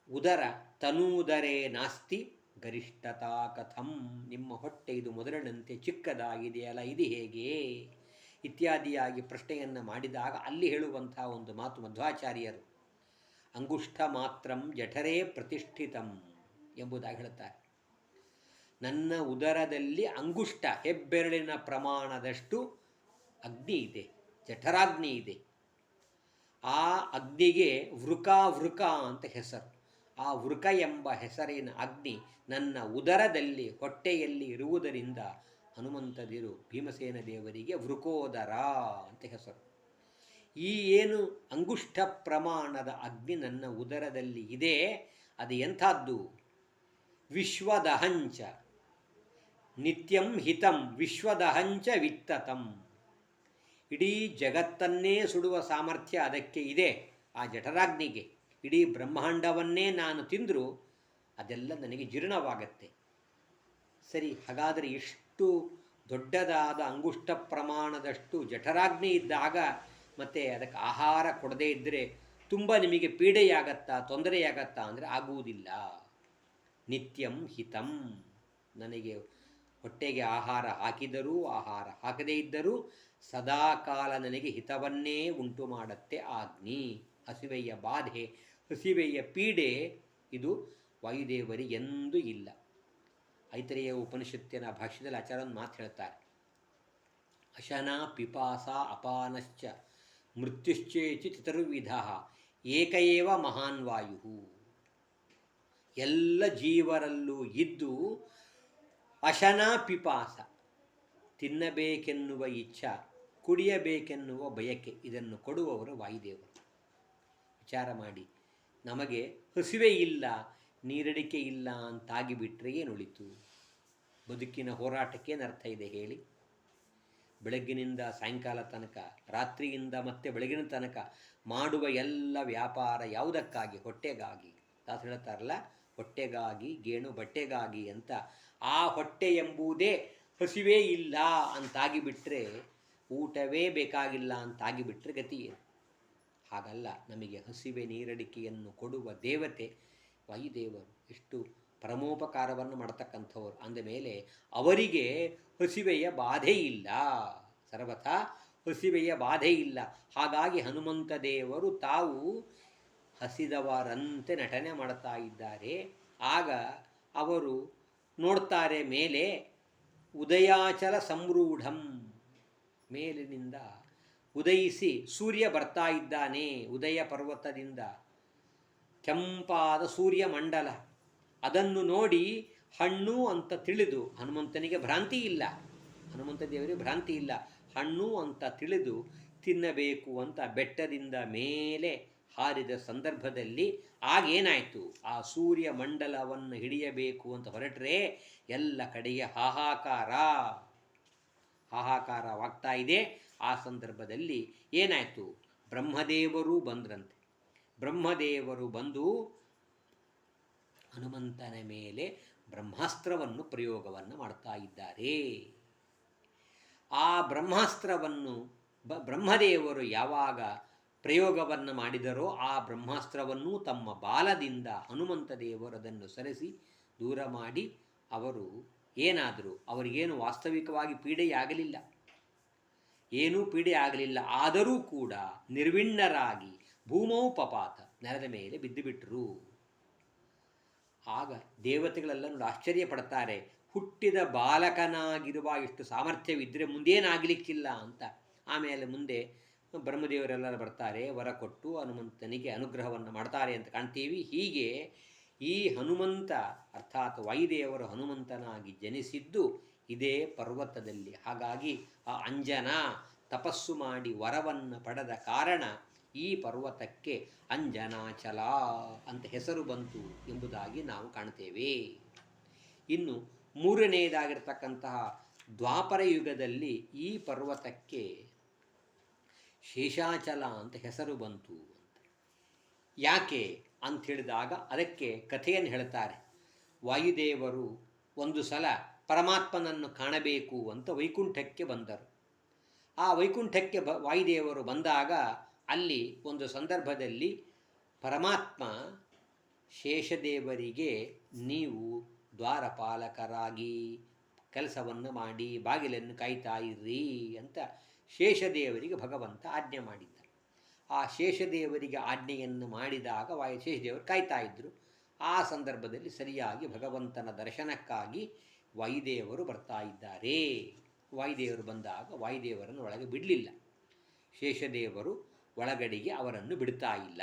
ಉದರ ತನೂದರೇ ನಾಸ್ತಿ ಗರಿಷ್ಠತಾ ಕಥಂ, ನಿಮ್ಮ ಹೊಟ್ಟೆ ಇದು ಮೊದಲಿನಂತೆ ಚಿಕ್ಕದಾಗಿದೆಯಲ್ಲ, ಇದು ಹೇಗೆ ಇತ್ಯಾದಿಯಾಗಿ ಪ್ರಶ್ನೆಯನ್ನು ಮಾಡಿದಾಗ ಅಲ್ಲಿ ಹೇಳುವಂಥ ಒಂದು ಮಾತು ಮಧ್ವಾಚಾರ್ಯರು, ಅಂಗುಷ್ಠ ಮಾತ್ರಂ ಜಠರೇ ಪ್ರತಿಷ್ಠಿತಂ ಎಂಬುದಾಗಿ ಹೇಳ್ತಾರೆ. ನನ್ನ ಉದರದಲ್ಲಿ ಅಂಗುಷ್ಠ, ಹೆಬ್ಬೆರಳಿನ ಪ್ರಮಾಣದಷ್ಟು ಅಗ್ನಿ ಇದೆ, ಜಠರಾಗ್ನಿ ಇದೆ. ಆ ಅಗ್ನಿಗೆ ವೃಕ ಅಂತ ಹೆಸರು. ಆ ವೃಕ ಎಂಬ ಹೆಸರಿನ ಅಗ್ನಿ ನನ್ನ ಉದರದಲ್ಲಿ, ಹೊಟ್ಟೆಯಲ್ಲಿ ಇರುವುದರಿಂದ ಹನುಮಂತದಿರು ಭೀಮಸೇನ ದೇವರಿಗೆ ವೃಕೋದರ ಅಂತ ಹೆಸರು. ಈ ಏನು ಅಂಗುಷ್ಠ ಪ್ರಮಾಣದ ಅಗ್ನಿ ನನ್ನ ಉದರದಲ್ಲಿ ಇದೆ, ಅದು ಎಂಥದ್ದು? ವಿಶ್ವದಹಂಚ ನಿತ್ಯಂ ಹಿತಂ ವಿಶ್ವದಹಂಚ ವಿತ್ತತಂ, ಇಡೀ ಜಗತ್ತನ್ನೇ ಸುಡುವ ಸಾಮರ್ಥ್ಯ ಅದಕ್ಕೆ ಇದೆ, ಆ ಜಠರಾಗ್ನಿಗೆ. ಇಡೀ ಬ್ರಹ್ಮಾಂಡವನ್ನೇ ನಾನು ತಿಂದರೂ ಅದೆಲ್ಲ ನನಗೆ ಜೀರ್ಣವಾಗತ್ತೆ. ಸರಿ, ಹಾಗಾದರೆ ಇಷ್ಟು ದೊಡ್ಡದಾದ ಅಂಗುಷ್ಠ ಪ್ರಮಾಣದಷ್ಟು ಜಠರಾಗ್ನಿ ಇದ್ದಾಗ ಮತ್ತು ಅದಕ್ಕೆ ಆಹಾರ ಕೊಡದೇ ಇದ್ದರೆ ತುಂಬ ನಿಮಗೆ ಪೀಡೆಯಾಗತ್ತಾ, ತೊಂದರೆಯಾಗತ್ತಾ ಅಂದರೆ ಆಗುವುದಿಲ್ಲ. ನಿತ್ಯಂ ಹಿತಂ, ನನಗೆ ಹೊಟ್ಟೆಗೆ ಆಹಾರ ಹಾಕಿದರೂ ಆಹಾರ ಹಾಕದೇ ಇದ್ದರೂ ಸದಾಕಾಲ ನನಗೆ ಹಿತವನ್ನೇ ಉಂಟು ಮಾಡುತ್ತೆ ಅಗ್ನಿ. ಹಸಿವೆಯ ಬಾಧೆ, ಹಸಿವೆಯ ಪೀಡೆ ಇದು ವಾಯುದೇವರಿಗೆ ಎಂದೂ ಇಲ್ಲ. ಐತರೇಯ ಉಪನಿಷತ್ತಿನ ಭಾಷ್ಯದಲ್ಲಿ ಆಚಾರ್ಯರು ಮಾತು ಹೇಳ್ತಾರೆ, ಅಶನ ಪಿಪಾಸ ಅಪಾನಶ್ಚ ಮೃತ್ಯುಶ್ಚೇತಿ ಚತುರ್ವಿಧ ಏಕಏವ ಮಹಾನ್ ವಾಯು. ಎಲ್ಲ ಜೀವರಲ್ಲೂ ಇದ್ದು ಅಶನ ಪಿಪಾಸ, ತಿನ್ನಬೇಕೆನ್ನುವ ಇಚ್ಛಾ, ಕುಡಿಯಬೇಕೆನ್ನುವ ಬಯಕೆ, ಇದನ್ನು ಕೊಡುವವರು ವಾಯುದೇವರು. ವಿಚಾರ ಮಾಡಿ, ನಮಗೆ ಹಸಿವೆ ಇಲ್ಲ, ನೀರಡಿಕೆ ಇಲ್ಲ ಅಂತಾಗಿಬಿಟ್ರೆ ಏನುಳಿತು? ಬದುಕಿನ ಹೋರಾಟಕ್ಕೇನು ಅರ್ಥ ಇದೆ ಹೇಳಿ? ಬೆಳಗ್ಗಿನಿಂದ ಸಾಯಂಕಾಲ ತನಕ, ರಾತ್ರಿಯಿಂದ ಮತ್ತೆ ಬೆಳಗಿನ ತನಕ ಮಾಡುವ ಎಲ್ಲ ವ್ಯಾಪಾರ ಯಾವುದಕ್ಕಾಗಿ? ಹೊಟ್ಟೆಗಾಗಿ. ತಾವು ಹೇಳ್ತಾರಲ್ಲ, ಹೊಟ್ಟೆಗಾಗಿ ಗೇಣು ಬಟ್ಟೆಗಾಗಿ ಅಂತ. ಆ ಹೊಟ್ಟೆ ಎಂಬುದೇ ಹಸಿವೇ ಇಲ್ಲ ಅಂತಾಗಿಬಿಟ್ರೆ, ಊಟವೇ ಬೇಕಾಗಿಲ್ಲ ಅಂತಾಗಿಬಿಟ್ರೆ ಗತಿ ಏನು? ಹಾಗಲ್ಲ, ನಮಗೆ ಹಸಿವೆ ನೀರಡಿಕೆಯನ್ನು ಕೊಡುವ ದೇವತೆ ವಾಯುದೇವರು. ಎಷ್ಟು ಪರಮೋಪಕಾರವನ್ನು ಮಾಡತಕ್ಕಂಥವ್ರು ಅಂದಮೇಲೆ ಅವರಿಗೆ ಹಸಿವೆಯ ಬಾಧೆ ಇಲ್ಲ, ಸರ್ವಥಾ ಹಸಿವೆಯ ಬಾಧೆ ಇಲ್ಲ. ಹಾಗಾಗಿ ಹನುಮಂತ ದೇವರು ತಾವು ಹಸಿದವರಂತೆ ನಟನೆ ಮಾಡ್ತಾ ಇದ್ದಾರೆ. ಆಗ ಅವರು ನೋಡ್ತಾರೆ ಮೇಲೆ, ಉದಯಾಚಲ ಸಂರೂಢಂ, ಮೇಲಿನಿಂದ ಉದಯಿಸಿ ಸೂರ್ಯ ಬರ್ತಾ ಇದ್ದಾನೆ. ಉದಯ ಪರ್ವತದಿಂದ ಕೆಂಪಾದ ಸೂರ್ಯಮಂಡಲ, ಅದನ್ನು ನೋಡಿ ಹಣ್ಣು ಅಂತ ತಿಳಿದು, ಹನುಮಂತನಿಗೆ ಭ್ರಾಂತಿ ಇಲ್ಲ, ಹನುಮಂತ ದೇವರಿಗೆ ಭ್ರಾಂತಿ ಇಲ್ಲ, ಹಣ್ಣು ಅಂತ ತಿಳಿದು ತಿನ್ನಬೇಕು ಅಂತ ಬೆಟ್ಟದಿಂದ ಮೇಲೆ ಹಾರಿದ ಸಂದರ್ಭದಲ್ಲಿ ಆಗೇನಾಯಿತು? ಆ ಸೂರ್ಯ ಮಂಡಲವನ್ನು ಹಿಡಿಯಬೇಕು ಅಂತ ಹೊರಟ್ರೆ ಎಲ್ಲ ಕಡೆಯ ಹಾಹಾಕಾರವಾಗ್ತಾ ಇದೆ. ಆ ಸಂದರ್ಭದಲ್ಲಿ ಏನಾಯಿತು? ಬ್ರಹ್ಮದೇವರು ಬಂದ್ರಂತೆ. ಬ್ರಹ್ಮದೇವರು ಬಂದು ಹನುಮಂತನ ಮೇಲೆ ಬ್ರಹ್ಮಾಸ್ತ್ರವನ್ನು ಪ್ರಯೋಗವನ್ನು ಮಾಡ್ತಾ ಇದ್ದಾರೆ. ಆ ಬ್ರಹ್ಮಾಸ್ತ್ರವನ್ನು ಬ್ರಹ್ಮದೇವರು ಯಾವಾಗ ಪ್ರಯೋಗವನ್ನು ಮಾಡಿದರೋ ಆ ಬ್ರಹ್ಮಾಸ್ತ್ರವನ್ನು ತಮ್ಮ ಬಾಲದಿಂದ ಹನುಮಂತ ದೇವರದನ್ನು ಸರಿಸಿ ದೂರ ಮಾಡಿ ಅವರು ಏನಾದರೂ ಅವರಿಗೇನು ವಾಸ್ತವಿಕವಾಗಿ ಪೀಡೆಯಾಗಲಿಲ್ಲ, ಏನೂ ಪೀಡೆ ಆಗಲಿಲ್ಲ. ಆದರೂ ಕೂಡ ನಿರ್ವಿಣ್ಣರಾಗಿ ಭೂಮೌ ಪಪಾತ ನೆಲದ ಮೇಲೆ ಬಿದ್ದುಬಿಟ್ರು. ಆಗ ದೇವತೆಗಳೆಲ್ಲ ನೋಡಿ ಆಶ್ಚರ್ಯ ಪಡ್ತಾರೆ. ಹುಟ್ಟಿದ ಬಾಲಕನಾಗಿರುವ ಇಷ್ಟು ಸಾಮರ್ಥ್ಯವಿದ್ದರೆ ಮುಂದೇನಾಗಲಿಕ್ಕಿಲ್ಲ ಅಂತ. ಆಮೇಲೆ ಮುಂದೆ ಬ್ರಹ್ಮದೇವರೆಲ್ಲರೂ ಬರ್ತಾರೆ, ವರ ಕೊಟ್ಟು ಹನುಮಂತನಿಗೆ ಅನುಗ್ರಹವನ್ನು ಮಾಡ್ತಾರೆ ಅಂತ ಕಾಣ್ತೀವಿ. ಹೀಗೆ ಈ ಹನುಮಂತ ಅರ್ಥಾತ್ ವಾಯುದೇವರು ಹನುಮಂತನಾಗಿ ಜನಿಸಿದ್ದು ಇದೇ ಪರ್ವತದಲ್ಲಿ. ಹಾಗಾಗಿ ಆ ಅಂಜನ ತಪಸ್ಸು ಮಾಡಿ ವರವನ್ನು ಪಡೆದ ಕಾರಣ ಈ ಪರ್ವತಕ್ಕೆ ಅಂಜನಾಚಲ ಅಂತ ಹೆಸರು ಬಂತು ಎಂಬುದಾಗಿ ನಾವು ಕಾಣ್ತೇವೆ. ಇನ್ನು ಮೂರನೆಯದಾಗಿರ್ತಕ್ಕಂತಹ ದ್ವಾಪರ ಯುಗದಲ್ಲಿ ಈ ಪರ್ವತಕ್ಕೆ ಶೇಷಾಚಲ ಅಂತ ಹೆಸರು ಬಂತು ಅಂತ. ಯಾಕೆ ಅಂತ ಹೇಳಿದಾಗ ಅದಕ್ಕೆ ಕಥೆಯನ್ನು ಹೇಳ್ತಾರೆ. ವಾಯುದೇವರು ಒಂದು ಸಲ ಪರಮಾತ್ಮನನ್ನು ಕಾಣಬೇಕು ಅಂತ ವೈಕುಂಠಕ್ಕೆ ಬಂದರು. ಆ ವೈಕುಂಠಕ್ಕೆ ವಾಯುದೇವರು ಬಂದಾಗ ಅಲ್ಲಿ ಒಂದು ಸಂದರ್ಭದಲ್ಲಿ ಪರಮಾತ್ಮ ಶೇಷದೇವರಿಗೆ ನೀವು ದ್ವಾರಪಾಲಕರಾಗಿ ಕೆಲಸವನ್ನು ಮಾಡಿ ಬಾಗಿಲನ್ನು ಕಾಯ್ತಾ ಇರ್ರಿ ಅಂತ ಶೇಷದೇವರಿಗೆ ಭಗವಂತ ಆಜ್ಞೆ ಮಾಡಿದ್ದ. ಆ ಶೇಷದೇವರಿಗೆ ಆಜ್ಞೆಯನ್ನು ಮಾಡಿದಾಗ ಶೇಷದೇವರು ಕಾಯ್ತಾ ಇದ್ದರು. ಆ ಸಂದರ್ಭದಲ್ಲಿ ಸರಿಯಾಗಿ ಭಗವಂತನ ದರ್ಶನಕ್ಕಾಗಿ ವಾಯುದೇವರು ಬರ್ತಾ ಇದ್ದಾರೆ. ವಾಯುದೇವರು ಬಂದಾಗ ವಾಯುದೇವರನ್ನು ಒಳಗೆ ಬಿಡಲಿಲ್ಲ. ಶೇಷದೇವರು ಒಳಗಡೆಗೆ ಅವರನ್ನು ಬಿಡ್ತಾ ಇಲ್ಲ.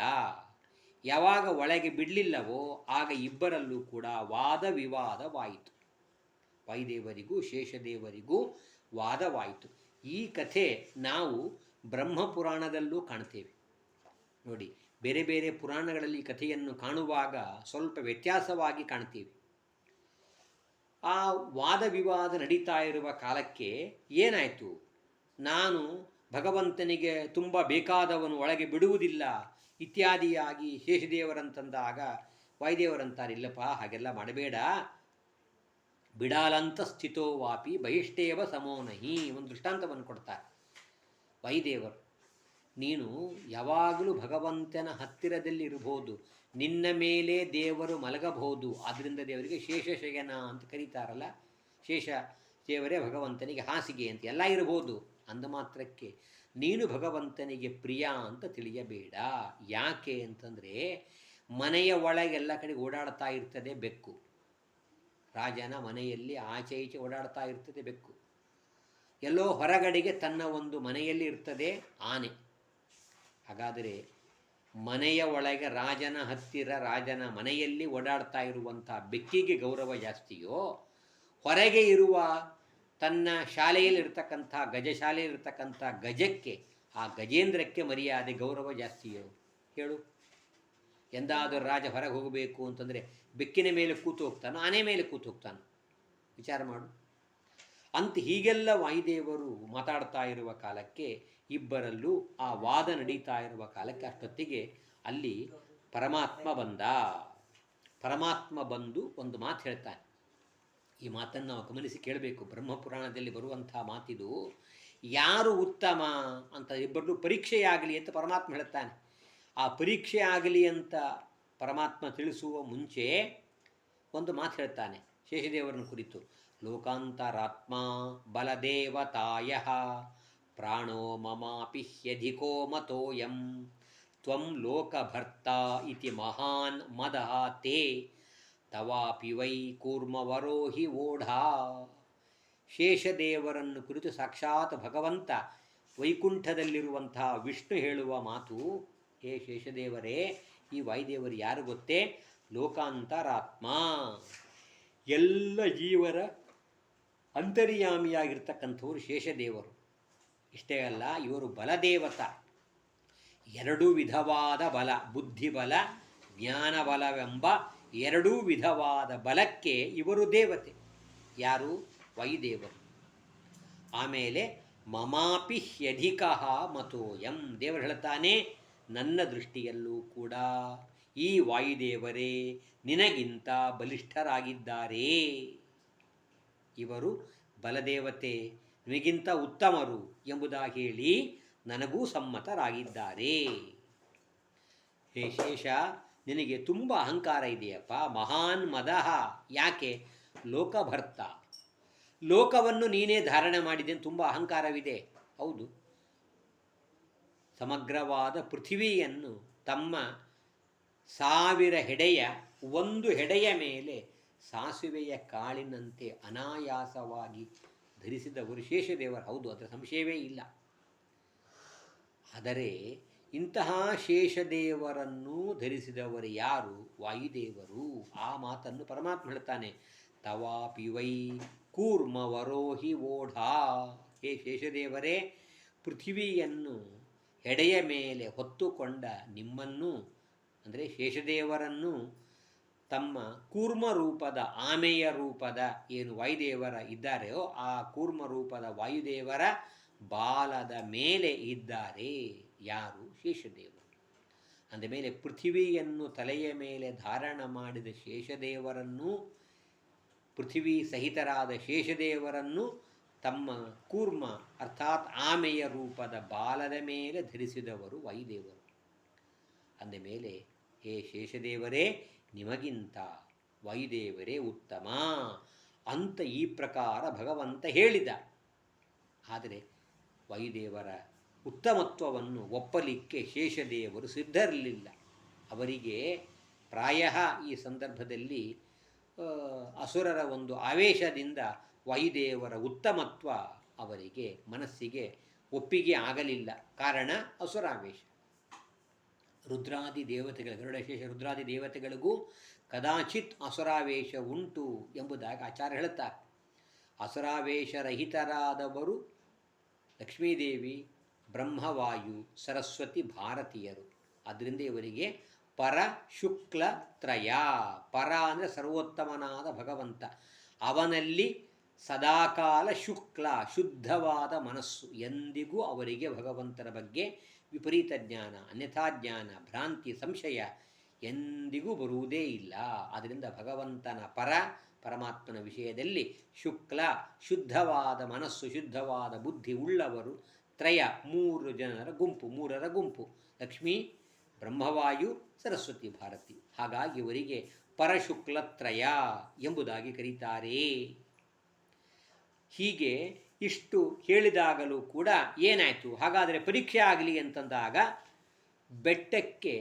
ಯಾವಾಗ ಒಳಗೆ ಬಿಡಲಿಲ್ಲವೋ ಆಗ ಇಬ್ಬರಲ್ಲೂ ಕೂಡ ವಾದ ವಿವಾದವಾಯಿತು. ವಾಯುದೇವರಿಗೂ ಶೇಷದೇವರಿಗೂ ವಾದವಾಯಿತು. ಈ ಕಥೆ ನಾವು ಬ್ರಹ್ಮಪುರಾಣದಲ್ಲೂ ಕಾಣ್ತೇವೆ. ನೋಡಿ, ಬೇರೆ ಬೇರೆ ಪುರಾಣಗಳಲ್ಲಿ ಕಥೆಯನ್ನು ಕಾಣುವಾಗ ಸ್ವಲ್ಪ ವ್ಯತ್ಯಾಸವಾಗಿ ಕಾಣ್ತೀವಿ. ಆ ವಾದ ವಿವಾದ ನಡೀತಾ ಇರುವ ಕಾಲಕ್ಕೆ ಏನಾಯಿತು, ನಾನು ಭಗವಂತನಿಗೆ ತುಂಬ ಬೇಕಾದವನು ಒಳಗೆ ಬಿಡುವುದಿಲ್ಲ ಇತ್ಯಾದಿಯಾಗಿ ಶೇಷದೇವರಂತಂದಾಗ ವಾಯುದೇವರಂತಾರೆ, ಇಲ್ಲಪ್ಪ ಹಾಗೆಲ್ಲ ಮಾಡಬೇಡ, ಬಿಡಾಲಂತ ಸ್ಥಿತೋ ವಾಪಿ ಬಹಿಷ್ಠೇವ ಸಮೋನಹಿ. ಒಂದು ದೃಷ್ಟಾಂತವನ್ನು ಕೊಡ್ತಾರೆ ವಾಯುದೇವರು. ನೀನು ಯಾವಾಗಲೂ ಭಗವಂತನ ಹತ್ತಿರದಲ್ಲಿ ಇರಬಹುದು, ನಿನ್ನ ಮೇಲೆ ದೇವರು ಮಲಗಬಹುದು. ಆದ್ದರಿಂದ ದೇವರಿಗೆ ಶೇಷಶಯನ ಅಂತ ಕರೀತಾರಲ್ಲ, ಶೇಷ ದೇವರೇ ಭಗವಂತನಿಗೆ ಹಾಸಿಗೆ ಅಂತ ಎಲ್ಲ ಇರಬಹುದು. ಅಂದ ಮಾತ್ರಕ್ಕೆ ನೀನು ಭಗವಂತನಿಗೆ ಪ್ರಿಯ ಅಂತ ತಿಳಿಯಬೇಡ. ಯಾಕೆ ಅಂತಂದರೆ ಮನೆಯ ಒಳಗೆಲ್ಲ ಕಡೆ ಓಡಾಡ್ತಾ ಇರ್ತದೆ ಬೆಕ್ಕು. ರಾಜನ ಮನೆಯಲ್ಲಿ ಆಚೆ ಈಚೆ ಓಡಾಡ್ತಾ ಇರ್ತದೆ ಬೆಕ್ಕು. ಎಲ್ಲೋ ಹೊರಗಡೆಗೆ ತನ್ನ ಒಂದು ಮನೆಯಲ್ಲಿ ಇರ್ತದೆ ಆನೆ. ಹಾಗಾದರೆ ಮನೆಯ ಒಳಗೆ ರಾಜನ ಹತ್ತಿರ ರಾಜನ ಮನೆಯಲ್ಲಿ ಓಡಾಡ್ತಾ ಇರುವಂಥ ಬೆಕ್ಕಿಗೆ ಗೌರವ ಜಾಸ್ತಿಯೋ, ಹೊರಗೆ ಇರುವ ತನ್ನ ಶಾಲೆಯಲ್ಲಿರ್ತಕ್ಕಂಥ ಗಜಶಾಲೆಯಲ್ಲಿರ್ತಕ್ಕಂಥ ಗಜಕ್ಕೆ, ಆ ಗಜೇಂದ್ರಕ್ಕೆ ಮರ್ಯಾದೆ ಗೌರವ ಜಾಸ್ತಿಯೋ ಹೇಳು? ಎಂದಾದರೂ ರಾಜ ಹೊರಗೆ ಹೋಗಬೇಕು ಅಂತಂದರೆ ಬೆಕ್ಕಿನ ಮೇಲೆ ಕೂತು ಹೋಗ್ತಾನೋ, ಆನೆ ಮೇಲೆ ಕೂತು ಹೋಗ್ತಾನೋ? ವಿಚಾರ ಮಾಡು. ಅಂತ ಹೀಗೆಲ್ಲ ವಾಯುದೇವರು ಮಾತಾಡ್ತಾ ಇರುವ ಕಾಲಕ್ಕೆ, ಇಬ್ಬರಲ್ಲೂ ಆ ವಾದ ನಡೀತಾ ಇರುವ ಕಾಲಕ್ಕೆ ಅಷ್ಟೊತ್ತಿಗೆ ಅಲ್ಲಿ ಪರಮಾತ್ಮ ಬಂದ. ಪರಮಾತ್ಮ ಬಂದು ಒಂದು ಮಾತು ಹೇಳ್ತಾನೆ. ಈ ಮಾತನ್ನು ನಾವು ಗಮನಿಸಿ ಕೇಳಬೇಕು. ಬ್ರಹ್ಮಪುರಾಣದಲ್ಲಿ ಬರುವಂಥ ಮಾತಿದು. ಯಾರು ಉತ್ತಮ ಅಂತ ಇಬ್ಬರಲ್ಲೂ ಪರೀಕ್ಷೆಯಾಗಲಿ ಅಂತ ಪರಮಾತ್ಮ ಹೇಳ್ತಾನೆ. ಆ ಪರೀಕ್ಷೆ ಆಗಲಿ ಅಂತ ಪರಮಾತ್ಮ ತಿಳಿಸುವ ಮುಂಚೆ ಒಂದು ಮಾತು ಹೇಳ್ತಾನೆ ಶೇಷದೇವರನ್ನು ಕುರಿತು. ಲೋಕಾಂತರಾತ್ಮ ಬಲದೇವತಾಯ ಪ್ರಾಣೋ ಮಮಾಪಿ ಹ್ಯಧಿಕೋ ಮತೋಯಂ ತ್ವಂ ಲೋಕಭರ್ತ ಇತಿ ಮಹಾನ್ ಮದಃ ತೇ ತವಾಪಿ ವೈ ಕೂರ್ಮವರೋ ಹಿ ಓಢಾ. ಶೇಷದೇವರನ್ನು ಕುರಿತು ಸಾಕ್ಷಾತ್ ಭಗವಂತ ವೈಕುಂಠದಲ್ಲಿರುವಂಥ ವಿಷ್ಣು ಹೇಳುವ ಮಾತು. ಹೇ ಶೇಷದೇವರೇ, ಈ ವಾಯುದೇವರು ಯಾರು ಗೊತ್ತೇ? ಲೋಕಾಂತರಾತ್ಮ, ಎಲ್ಲ ಜೀವರ ಅಂತರ್ಯಾಮಿಯಾಗಿರ್ತಕ್ಕಂಥವರು ಶೇಷದೇವರು. ಇಷ್ಟೇ ಅಲ್ಲ, ಇವರು ಬಲದೇವತ. ಎರಡೂ ವಿಧವಾದ ಬಲ, ಬುದ್ಧಿಬಲ ಜ್ಞಾನಬಲವೆಂಬ ಎರಡೂ ವಿಧವಾದ ಬಲಕ್ಕೆ ಇವರು ದೇವತೆ. ಯಾರು? ವಾಯುದೇವರು. ಆಮೇಲೆ ಮಮಾಪಿ ಹ್ಯಧಿಕಃ ಮತೋಯಂ, ದೇವರು ಹೇಳ್ತಾನೆ, ನನ್ನ ದೃಷ್ಟಿಯಲ್ಲೂ ಕೂಡ ಈ ವಾಯುದೇವರೇ ನಿನಗಿಂತ ಬಲಿಷ್ಠರಾಗಿದ್ದಾರೆ. ಇವರು ಬಲದೇವತೆ, ನಿನಗಿಂತ ಉತ್ತಮರು ಎಂಬುದಾಗಿ ಹೇಳಿ ನನಗೂ ಸಮ್ಮತರಾಗಿದ್ದಾರೆ. ಹೇ ಶೇಷ, ನಿನಗೆ ತುಂಬ ಅಹಂಕಾರ ಇದೆಯಪ್ಪ. ಮಹಾನ್ ಮದಃ, ಯಾಕೆ? ಲೋಕಭರ್ತ, ಲೋಕವನ್ನು ನೀನೇ ಧಾರಣೆ ಮಾಡಿದೆ, ತುಂಬ ಅಹಂಕಾರವಿದೆ. ಹೌದು, ಸಮಗ್ರವಾದ ಪೃಥ್ವಿಯನ್ನು ತಮ್ಮ 1000 ಹೆಡೆಯ ಒಂದು ಹೆಡೆಯ ಮೇಲೆ ಸಾಸುವೆಯ ಕಾಳಿನಂತೆ ಅನಾಯಾಸವಾಗಿ ಧರಿಸಿದವರು ಶೇಷದೇವರು. ಹೌದು, ಅದರ ಸಂಶಯವೇ ಇಲ್ಲ. ಆದರೆ ಇಂತಹ ಶೇಷದೇವರನ್ನು ಧರಿಸಿದವರು ಯಾರು? ವಾಯುದೇವರು. ಆ ಮಾತನ್ನು ಪರಮಾತ್ಮ ಹೇಳ್ತಾನೆ, ತವಾಪಿ ವೈ ಕೂರ್ಮವರೋಹಿ ಓಢಾ. ಹೇ ಶೇಷದೇವರೇ, ಪೃಥ್ವಿಯನ್ನು ಹೆಡೆಯ ಮೇಲೆ ಹೊತ್ತುಕೊಂಡ ನಿಮ್ಮನ್ನು, ಅಂದರೆ ಶೇಷದೇವರನ್ನು ತಮ್ಮ ಕೂರ್ಮ ರೂಪದ ಆಮೆಯ ರೂಪದ ಏನು ವಾಯುದೇವರ ಇದ್ದಾರೆಯೋ ಆ ಕೂರ್ಮ ರೂಪದ ವಾಯುದೇವರ ಬಾಲದ ಮೇಲೆ ಇದ್ದಾರೆ. ಯಾರು? ಶೇಷದೇವರು. ಅಂದಮೇಲೆ ಪೃಥ್ವಿಯನ್ನು ತಲೆಯ ಮೇಲೆ ಧಾರಣ ಮಾಡಿದ ಶೇಷದೇವರನ್ನು, ಪೃಥ್ವಿ ಸಹಿತರಾದ ಶೇಷದೇವರನ್ನು ತಮ್ಮ ಕೂರ್ಮ ಅರ್ಥಾತ್ ಆಮೆಯ ರೂಪದ ಬಾಲದ ಮೇಲೆ ಧರಿಸಿದವರು ವಾಯುದೇವರು. ಅಂದಮೇಲೆ ಹೇ ಶೇಷದೇವರೇ, ನಿಮಗಿಂತ ವಾಯುದೇವರೇ ಉತ್ತಮ ಅಂತ ಈ ಪ್ರಕಾರ ಭಗವಂತ ಹೇಳಿದ. ಆದರೆ ವಾಯುದೇವರ ಉತ್ತಮತ್ವವನ್ನು ಒಪ್ಪಲಿಕ್ಕೆ ಶೇಷದೇವರು ಸಿದ್ಧರಿರಲಿಲ್ಲ. ಅವರಿಗೆ ಪ್ರಾಯ ಈ ಸಂದರ್ಭದಲ್ಲಿ ಅಸುರರ ಒಂದು ಆವೇಶದಿಂದ ವಾಯುದೇವರ ಉತ್ತಮತ್ವ ಅವರಿಗೆ ಮನಸ್ಸಿಗೆ ಒಪ್ಪಿಗೆ ಆಗಲಿಲ್ಲ. ಕಾರಣ ಅಸುರಾವೇಶ. ರುದ್ರಾದಿ ದೇವತೆಗಳ ಗರುಡಶೇಷ ರುದ್ರಾದಿ ದೇವತೆಗಳಿಗೂ ಕದಾಚಿತ್ ಅಸುರಾವೇಶ ಉಂಟು ಎಂಬುದಾಗಿ ಆಚಾರ್ಯ ಹೇಳುತ್ತಾರೆ. ಅಸುರಾವೇಶರಹಿತರಾದವರು ಲಕ್ಷ್ಮೀದೇವಿ, ಬ್ರಹ್ಮವಾಯು, ಸರಸ್ವತಿ, ಭಾರತೀಯರು. ಅದರಿಂದ ಇವರಿಗೆ ಪರ ಶುಕ್ಲ ತ್ರಯ. ಪರ ಅಂದರೆ ಸರ್ವೋತ್ತಮನಾದ ಭಗವಂತ, ಅವನಲ್ಲಿ ಸದಾಕಾಲ ಶುಕ್ಲ ಶುದ್ಧವಾದ ಮನಸ್ಸು. ಎಂದಿಗೂ ಅವರಿಗೆ ಭಗವಂತನ ಬಗ್ಗೆ ವಿಪರೀತ ಜ್ಞಾನ, ಅನ್ಯಥಾ ಜ್ಞಾನ, ಭ್ರಾಂತಿ, ಸಂಶಯ ಎಂದಿಗೂ ಬರುವುದೇ ಇಲ್ಲ. ಆದ್ದರಿಂದ ಭಗವಂತನ ಪರಮಾತ್ಮನ ವಿಷಯದಲ್ಲಿ ಶುಕ್ಲ ಶುದ್ಧವಾದ ಮನಸ್ಸು, ಶುದ್ಧವಾದ ಬುದ್ಧಿ ಉಳ್ಳವರು ತ್ರಯ, 3 ಜನರ ಗುಂಪು, 3ರ ಗುಂಪು, ಲಕ್ಷ್ಮೀ, ಬ್ರಹ್ಮವಾಯು, ಸರಸ್ವತಿ, ಭಾರತಿ. ಹಾಗಾಗಿ ಇವರಿಗೆ ಪರಶುಕ್ಲತ್ರಯ ಎಂಬುದಾಗಿ ಕರೀತಾರೆ. ಹೀಗೆ ಇಷ್ಟು ಹೇಳಿದಾಗಲೂ ಕೂಡ ಏನಾಯಿತು? ಹಾಗಾದರೆ ಪರೀಕ್ಷೆ ಆಗಲಿ ಅಂತಂದಾಗ ಬೆಟ್ಟಕ್ಕೆ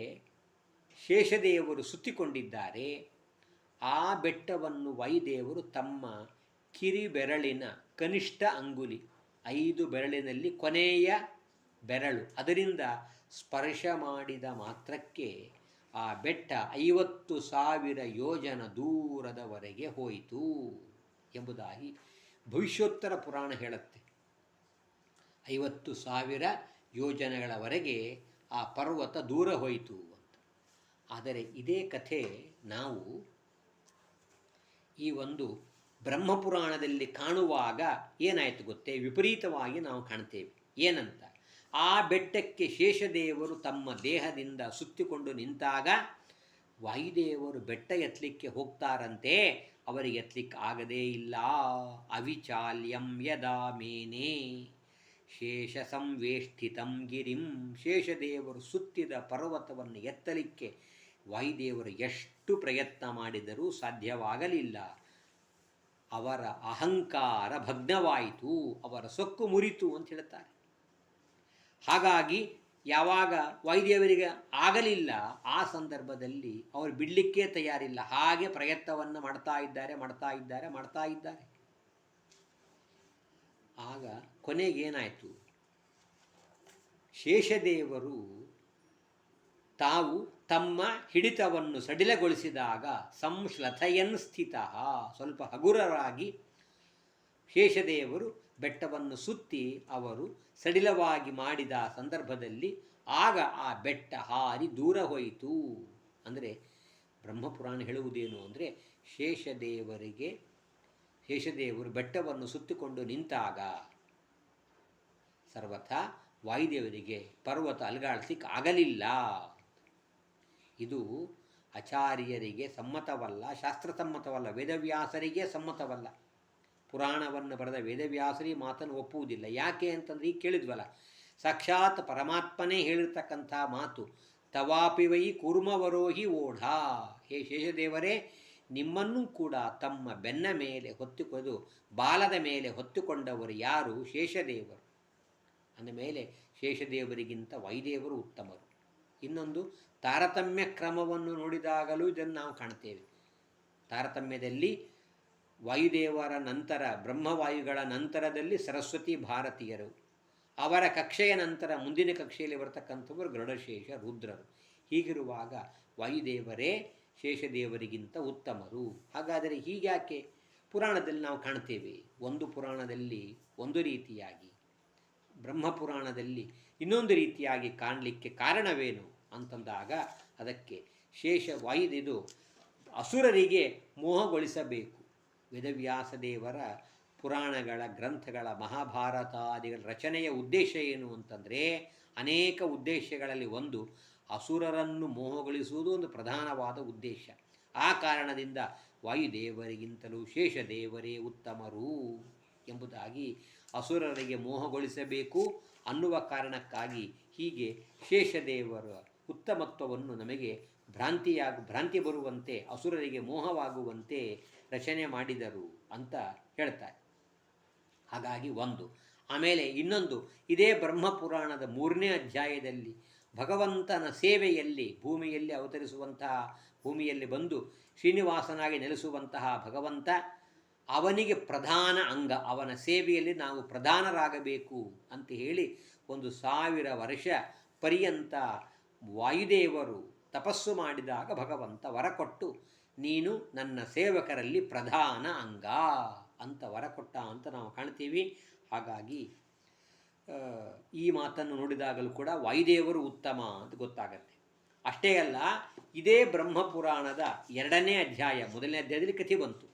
ಶೇಷದೇವರು ಸುತ್ತಿಕೊಂಡಿದ್ದಾರೆ. ಆ ಬೆಟ್ಟವನ್ನು ವಾಯುದೇವರು ತಮ್ಮ ಕಿರಿಬೆರಳಿನ ಕನಿಷ್ಠ ಅಂಗುಲಿ, 5 ಬೆರಳಿನಲ್ಲಿ ಕೊನೆಯ ಬೆರಳು, ಅದರಿಂದ ಸ್ಪರ್ಶ ಮಾಡಿದ ಮಾತ್ರಕ್ಕೆ ಆ ಬೆಟ್ಟ 50,000 ಯೋಜನ ದೂರದವರೆಗೆ ಹೋಯಿತು ಎಂಬುದಾಗಿ ಭವಿಷ್ಯೋತ್ತರ ಪುರಾಣ ಹೇಳುತ್ತೆ. 50,000 ಯೋಜನೆಗಳವರೆಗೆ ಆ ಪರ್ವತ ದೂರ ಹೋಯಿತು ಅಂತ. ಆದರೆ ಇದೇ ಕಥೆ ನಾವು ಈ ಒಂದು ಬ್ರಹ್ಮಪುರಾಣದಲ್ಲಿ ಕಾಣುವಾಗ ಏನಾಯಿತು ಗೊತ್ತೇ? ವಿಪರೀತವಾಗಿ ನಾವು ಕಾಣ್ತೇವೆ. ಏನಂತ? ಆ ಬೆಟ್ಟಕ್ಕೆ ಶೇಷದೇವರು ತಮ್ಮ ದೇಹದಿಂದ ಸುತ್ತಿಕೊಂಡು ನಿಂತಾಗ ವಾಯುದೇವರು ಬೆಟ್ಟ ಎತ್ತಲಿಕ್ಕೆ ಹೋಗ್ತಾರಂತೆ. ಅವರಿಗೆ ಎತ್ತಲಿಕ್ಕೆ ಆಗದೇ ಇಲ್ಲ. ಅವಿಚಾಲ್ಯಂ ಯದಾ ಮೇನೆ ಶೇಷ ಸಂವೇಷ್ಟಿತಂ ಗಿರಿಂ. ಶೇಷದೇವರು ಸುತ್ತಿದ ಪರ್ವತವನ್ನು ಎತ್ತಲಿಕ್ಕೆ ವಾಯುದೇವರು ಎಷ್ಟು ಪ್ರಯತ್ನ ಮಾಡಿದರೂ ಸಾಧ್ಯವಾಗಲಿಲ್ಲ. ಅವರ ಅಹಂಕಾರ ಭಗ್ನವಾಯಿತು, ಅವರ ಸೊಕ್ಕು ಮುರಿತು ಅಂತ ಹೇಳ್ತಾರೆ. ಹಾಗಾಗಿ ಯಾವಾಗ ವಾಯುದೇವರಿಗೆ ಆಗಲಿಲ್ಲ, ಆ ಸಂದರ್ಭದಲ್ಲಿ ಅವರು ಬಿಡಲಿಕ್ಕೆ ತಯಾರಿಲ್ಲ. ಹಾಗೆ ಪ್ರಯತ್ನವನ್ನು ಮಾಡ್ತಾ ಇದ್ದಾರೆ. ಆಗ ಕೊನೆಗೇನಾಯಿತು? ಶೇಷದೇವರು ತಾವು ತಮ್ಮ ಹಿಡಿತವನ್ನು ಸಡಿಲಗೊಳಿಸಿದಾಗ ಸಂಶ್ಲಥಯನ್ ಸ್ಥಿತ, ಸ್ವಲ್ಪ ಹಗುರರಾಗಿ ಶೇಷದೇವರು ಬೆಟ್ಟವನ್ನು ಸುತ್ತಿ ಅವರು ಸಡಿಲವಾಗಿ ಮಾಡಿದ ಸಂದರ್ಭದಲ್ಲಿ ಆಗ ಆ ಬೆಟ್ಟ ಹಾರಿ ದೂರ ಹೋಯಿತು. ಅಂದರೆ ಬ್ರಹ್ಮಪುರಾಣ ಹೇಳುವುದೇನು ಅಂದರೆ, ಶೇಷದೇವರು ಬೆಟ್ಟವನ್ನು ಸುತ್ತಿಕೊಂಡು ನಿಂತಾಗ ಸರ್ವಥಾ ವಾಯುದೇವರಿಗೆ ಪರ್ವತ ಅಲುಗಾಡಿಸಲಿಕ್ಕೆ ಆಗಲಿಲ್ಲ. ಇದು ಆಚಾರ್ಯರಿಗೆ ಸಮ್ಮತವಲ್ಲ, ಶಾಸ್ತ್ರಸಮ್ಮತವಲ್ಲ, ವೇದವ್ಯಾಸರಿಗೆ ಸಮ್ಮತವಲ್ಲ. ಪುರಾಣವನ್ನು ಬರೆದ ವೇದವ್ಯಾಸರಿ ಮಾತನ್ನು ಒಪ್ಪುವುದಿಲ್ಲ. ಯಾಕೆ ಅಂತಂದರೆ ಈಗ ಕೇಳಿದ್ವಲ್ಲ, ಸಾಕ್ಷಾತ್ ಪರಮಾತ್ಮನೇ ಹೇಳಿರ್ತಕ್ಕಂಥ ಮಾತು. ತವಾಪಿವೈ ಕೂರ್ಮವರೋಹಿ ಓಢ, ಹೇ ಶೇಷದೇವರೇ, ನಿಮ್ಮನ್ನೂ ಕೂಡ ತಮ್ಮ ಬೆನ್ನ ಮೇಲೆ ಹೊತ್ತುಕೊಂಡು ಬಾಲದ ಮೇಲೆ ಹೊತ್ತುಕೊಂಡವರು ಯಾರು? ಶೇಷದೇವರು. ಅಂದಮೇಲೆ ಶೇಷದೇವರಿಗಿಂತ ವಾಯುದೇವರು ಉತ್ತಮರು. ಇನ್ನೊಂದು ತಾರತಮ್ಯ ಕ್ರಮವನ್ನು ನೋಡಿದಾಗಲೂ ಇದನ್ನು ನಾವು ಕಾಣ್ತೇವೆ. ತಾರತಮ್ಯದಲ್ಲಿ ವಾಯುದೇವರ ನಂತರ, ಬ್ರಹ್ಮವಾಯುಗಳ ನಂತರದಲ್ಲಿ ಸರಸ್ವತಿ ಭಾರತೀಯರು, ಅವರ ಕಕ್ಷೆಯ ನಂತರ ಮುಂದಿನ ಕಕ್ಷೆಯಲ್ಲಿ ಬರ್ತಕ್ಕಂಥವರು ಗರುಡಶೇಷ ರುದ್ರರು. ಹೀಗಿರುವಾಗ ವಾಯುದೇವರೇ ಶೇಷದೇವರಿಗಿಂತ ಉತ್ತಮರು. ಹಾಗಾದರೆ ಹೀಗ್ಯಾಕೆ ಪುರಾಣದಲ್ಲಿ ನಾವು ಕಾಣ್ತೇವೆ? ಒಂದು ಪುರಾಣದಲ್ಲಿ ಒಂದು ರೀತಿಯಾಗಿ, ಬ್ರಹ್ಮಪುರಾಣದಲ್ಲಿ ಇನ್ನೊಂದು ರೀತಿಯಾಗಿ ಕಾಣಲಿಕ್ಕೆ ಕಾರಣವೇನು ಅಂತಂದಾಗ ಅದಕ್ಕೆ ವಾಯುದಿದು ಅಸುರರಿಗೆ ಮೋಹಗೊಳಿಸಬೇಕು. ವೇದವ್ಯಾಸ ದೇವರ ಪುರಾಣಗಳ ಗ್ರಂಥಗಳ ಮಹಾಭಾರತಾದಿಗಳ ರಚನೆಯ ಉದ್ದೇಶ ಏನು ಅಂತಂದರೆ, ಅನೇಕ ಉದ್ದೇಶಗಳಲ್ಲಿ ಒಂದು ಅಸುರರನ್ನು ಮೋಹಗೊಳಿಸುವುದು ಒಂದು ಪ್ರಧಾನವಾದ ಉದ್ದೇಶ. ಆ ಕಾರಣದಿಂದ ವಾಯುದೇವರಿಗಿಂತಲೂ ಶೇಷದೇವರೇ ಉತ್ತಮರು ಎಂಬುದಾಗಿ ಅಸುರರಿಗೆ ಮೋಹಗೊಳಿಸಬೇಕು ಅನ್ನುವ ಕಾರಣಕ್ಕಾಗಿ ಹೀಗೆ ಶೇಷದೇವರ ಉತ್ತಮತ್ವವನ್ನು ನಮಗೆ ಭ್ರಾಂತಿ ಬರುವಂತೆ, ಅಸುರರಿಗೆ ಮೋಹವಾಗುವಂತೆ ರಚನೆ ಮಾಡಿದರು ಅಂತ ಹೇಳ್ತಾರೆ. ಹಾಗಾಗಿ ಒಂದು. ಆಮೇಲೆ ಇನ್ನೊಂದು, ಇದೇ ಬ್ರಹ್ಮಪುರಾಣದ 3ನೇ ಅಧ್ಯಾಯದಲ್ಲಿ ಭಗವಂತನ ಸೇವೆಯಲ್ಲಿ ಭೂಮಿಯಲ್ಲಿ ಅವತರಿಸುವಂತಹ, ಭೂಮಿಯಲ್ಲಿ ಬಂದು ಶ್ರೀನಿವಾಸನಾಗಿ ನೆಲೆಸುವಂತಹ ಭಗವಂತ, ಅವನಿಗೆ ಪ್ರಧಾನ ಅಂಗ, ಅವನ ಸೇವೆಯಲ್ಲಿ ನಾವು ಪ್ರಧಾನರಾಗಬೇಕು ಅಂತ ಹೇಳಿ 1000 ವರ್ಷ ಪರ್ಯಂತ ವಾಯುದೇವರು ತಪಸ್ಸು ಮಾಡಿದಾಗ ಭಗವಂತ ವರ ಕೊಟ್ಟು, ನೀನು ನನ್ನ ಸೇವಕರಲ್ಲಿ ಪ್ರಧಾನ ಅಂಗ ಅಂತ ವರ ಕೊಟ್ಟ ಅಂತ ನಾವು ಕಾಣ್ತೀವಿ. ಹಾಗಾಗಿ ಈ ಮಾತನ್ನು ನೋಡಿದಾಗಲೂ ಕೂಡ ವಾಯುದೇವರು ಉತ್ತಮ ಅಂತ ಗೊತ್ತಾಗತ್ತೆ. ಅಷ್ಟೇ ಅಲ್ಲ, ಇದೇ ಬ್ರಹ್ಮಪುರಾಣದ 2ನೇ ಅಧ್ಯಾಯ, 1ನೇ ಅಧ್ಯಾಯದಲ್ಲಿ ಕಥೆ ಬಂತು.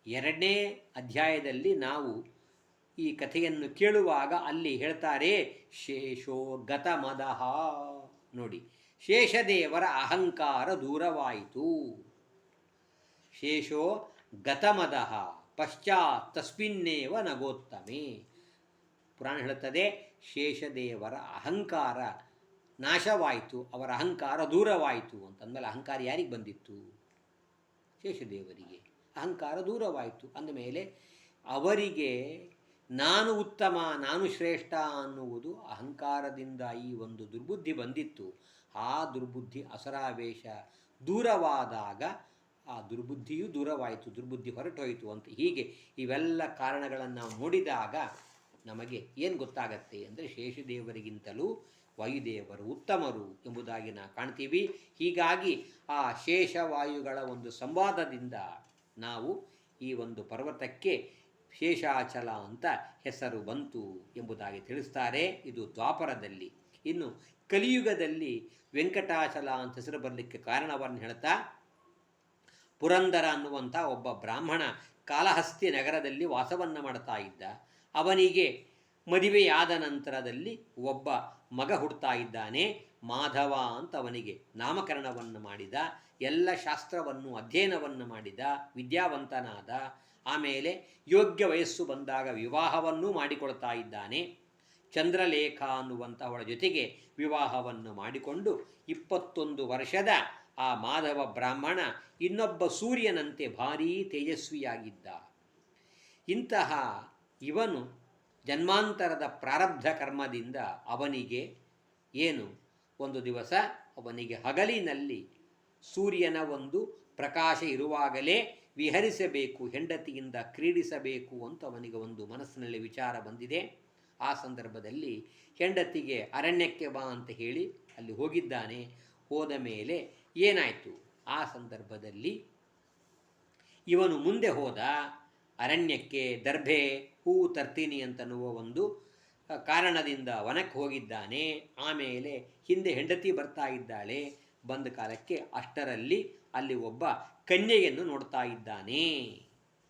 2ನೇ ಅಧ್ಯಾಯದಲ್ಲಿ ನಾವು ಈ ಕಥೆಯನ್ನು ಕೇಳುವಾಗ ಅಲ್ಲಿ ಹೇಳ್ತಾರೆ, ಶೇಷೋ ಗತಮದಃ. ನೋಡಿ, ಶೇಷದೇವರ ಅಹಂಕಾರ ದೂರವಾಯಿತು. ಶೇಷೋ ಗತಮದಃ ಪಶ್ಚಾತ್ ತಸ್ಮಿನ್ನೇವ ನಗೋತ್ತಮೆ. ಪುರಾಣ ಹೇಳುತ್ತದೆ, ಶೇಷದೇವರ ಅಹಂಕಾರ ನಾಶವಾಯಿತು, ಅವರ ಅಹಂಕಾರ ದೂರವಾಯಿತು ಅಂತಂದಮೇಲೆ ಅಹಂಕಾರ ಯಾರಿಗೆ ಬಂದಿತ್ತು? ಶೇಷದೇವರಿಗೆ ಅಹಂಕಾರ ದೂರವಾಯಿತು. ಅಂದಮೇಲೆ ಅವರಿಗೆ ನಾನು ಉತ್ತಮ, ನಾನು ಶ್ರೇಷ್ಠ ಅನ್ನುವುದು ಅಹಂಕಾರದಿಂದ ಈ ಒಂದು ದುರ್ಬುದ್ಧಿ ಬಂದಿತ್ತು. ಆ ದುರ್ಬುದ್ಧಿ ಅಸರಾವೇಶ ದೂರವಾದಾಗ ಆ ದುರ್ಬುದ್ಧಿಯೂ ದೂರವಾಯಿತು, ದುರ್ಬುದ್ಧಿ ಹೊರಟೋಯಿತು ಅಂತ. ಹೀಗೆ ಇವೆಲ್ಲ ಕಾರಣಗಳನ್ನು ನಾವು ನೋಡಿದಾಗ ನಮಗೆ ಏನು ಗೊತ್ತಾಗತ್ತೆ ಅಂದರೆ, ಶೇಷದೇವರಿಗಿಂತಲೂ ವಾಯುದೇವರು ಉತ್ತಮರು ಎಂಬುದಾಗಿ ನಾವು ಕಾಣ್ತೀವಿ. ಹೀಗಾಗಿ ಆ ಶೇಷವಾಯುಗಳ ಒಂದು ಸಂವಾದದಿಂದ ನಾವು ಈ ಒಂದು ಪರ್ವತಕ್ಕೆ ಶೇಷಾಚಲ ಅಂತ ಹೆಸರು ಬಂತು ಎಂಬುದಾಗಿ ತಿಳಿಸ್ತಾರೆ. ಇದು ದ್ವಾಪರದಲ್ಲಿ. ಇನ್ನು ಕಲಿಯುಗದಲ್ಲಿ ವೆಂಕಟಾಚಲ ಅಂತ ಹೆಸರು ಬರಲಿಕ್ಕೆ ಕಾರಣವನ್ನು ಹೇಳ್ತಾ, ಪುರಂದರ ಅನ್ನುವಂಥ ಒಬ್ಬ ಬ್ರಾಹ್ಮಣ ಕಾಲಹಸ್ತಿ ನಗರದಲ್ಲಿ ವಾಸವನ್ನು ಮಾಡ್ತಾ ಇದ್ದ. ಅವನಿಗೆ ಮದುವೆಯಾದ ನಂತರದಲ್ಲಿ ಒಬ್ಬ ಮಗ ಹುಡ್ತಾ ಇದ್ದಾನೆ. ಮಾಧವ ಅಂತ ಅವನಿಗೆ ನಾಮಕರಣವನ್ನು ಮಾಡಿದ. ಎಲ್ಲ ಶಾಸ್ತ್ರವನ್ನು ಅಧ್ಯಯನವನ್ನು ಮಾಡಿದ, ವಿದ್ಯಾವಂತನಾದ. ಆಮೇಲೆ ಯೋಗ್ಯ ವಯಸ್ಸು ಬಂದಾಗ ವಿವಾಹವನ್ನೂ ಮಾಡಿಕೊಳ್ತಾ ಇದ್ದಾನೆ. ಚಂದ್ರಲೇಖ ಅನ್ನುವಂಥವಳ ಜೊತೆಗೆ ವಿವಾಹವನ್ನು ಮಾಡಿಕೊಂಡು 21 ವರ್ಷದ ಆ ಮಾಧವ ಬ್ರಾಹ್ಮಣ ಇನ್ನೊಬ್ಬ ಸೂರ್ಯನಂತೆ ಭಾರೀ ತೇಜಸ್ವಿಯಾಗಿದ್ದ. ಇಂತಹ ಇವನು ಜನ್ಮಾಂತರದ ಪ್ರಾರಬ್ಧ ಕರ್ಮದಿಂದ ಅವನಿಗೆ ಏನು, ಒಂದು ದಿವಸ ಅವನಿಗೆ ಹಗಲಿನಲ್ಲಿ ಸೂರ್ಯನ ಒಂದು ಪ್ರಕಾಶ ಇರುವಾಗಲೇ ವಿಹರಿಸಬೇಕು, ಹೆಂಡತಿಯಿಂದ ಕ್ರೀಡಿಸಬೇಕು ಅಂತ ಅವನಿಗೆ ಒಂದು ಮನಸ್ಸಿನಲ್ಲಿ ವಿಚಾರ ಬಂದಿದೆ. ಆ ಸಂದರ್ಭದಲ್ಲಿ ಹೆಂಡತಿಗೆ ಅರಣ್ಯಕ್ಕೆ ಬಾ ಅಂತ ಹೇಳಿ ಅಲ್ಲಿ ಹೋಗಿದ್ದಾನೆ. ಹೋದ ಮೇಲೆ ಏನಾಯಿತು, ಆ ಸಂದರ್ಭದಲ್ಲಿ ಇವನು ಮುಂದೆ ಹೋದ ಅರಣ್ಯಕ್ಕೆ. ದರ್ಭೆ ಹೂವು ತರ್ತೀನಿ ಅಂತನ್ನುವ ಒಂದು ಕಾರಣದಿಂದ ವನಕ್ಕೆ ಹೋಗಿದ್ದಾನೆ. ಆಮೇಲೆ ಹಿಂದೆ ಹೆಂಡತಿ ಬರ್ತಾ ಇದ್ದಾಳೆ. ಬಂದ ಕಾಲಕ್ಕೆ ಅಷ್ಟರಲ್ಲಿ ಅಲ್ಲಿ ಒಬ್ಬ ಕನ್ಯೆಯನ್ನು ನೋಡ್ತಾ ಇದ್ದಾನೆ.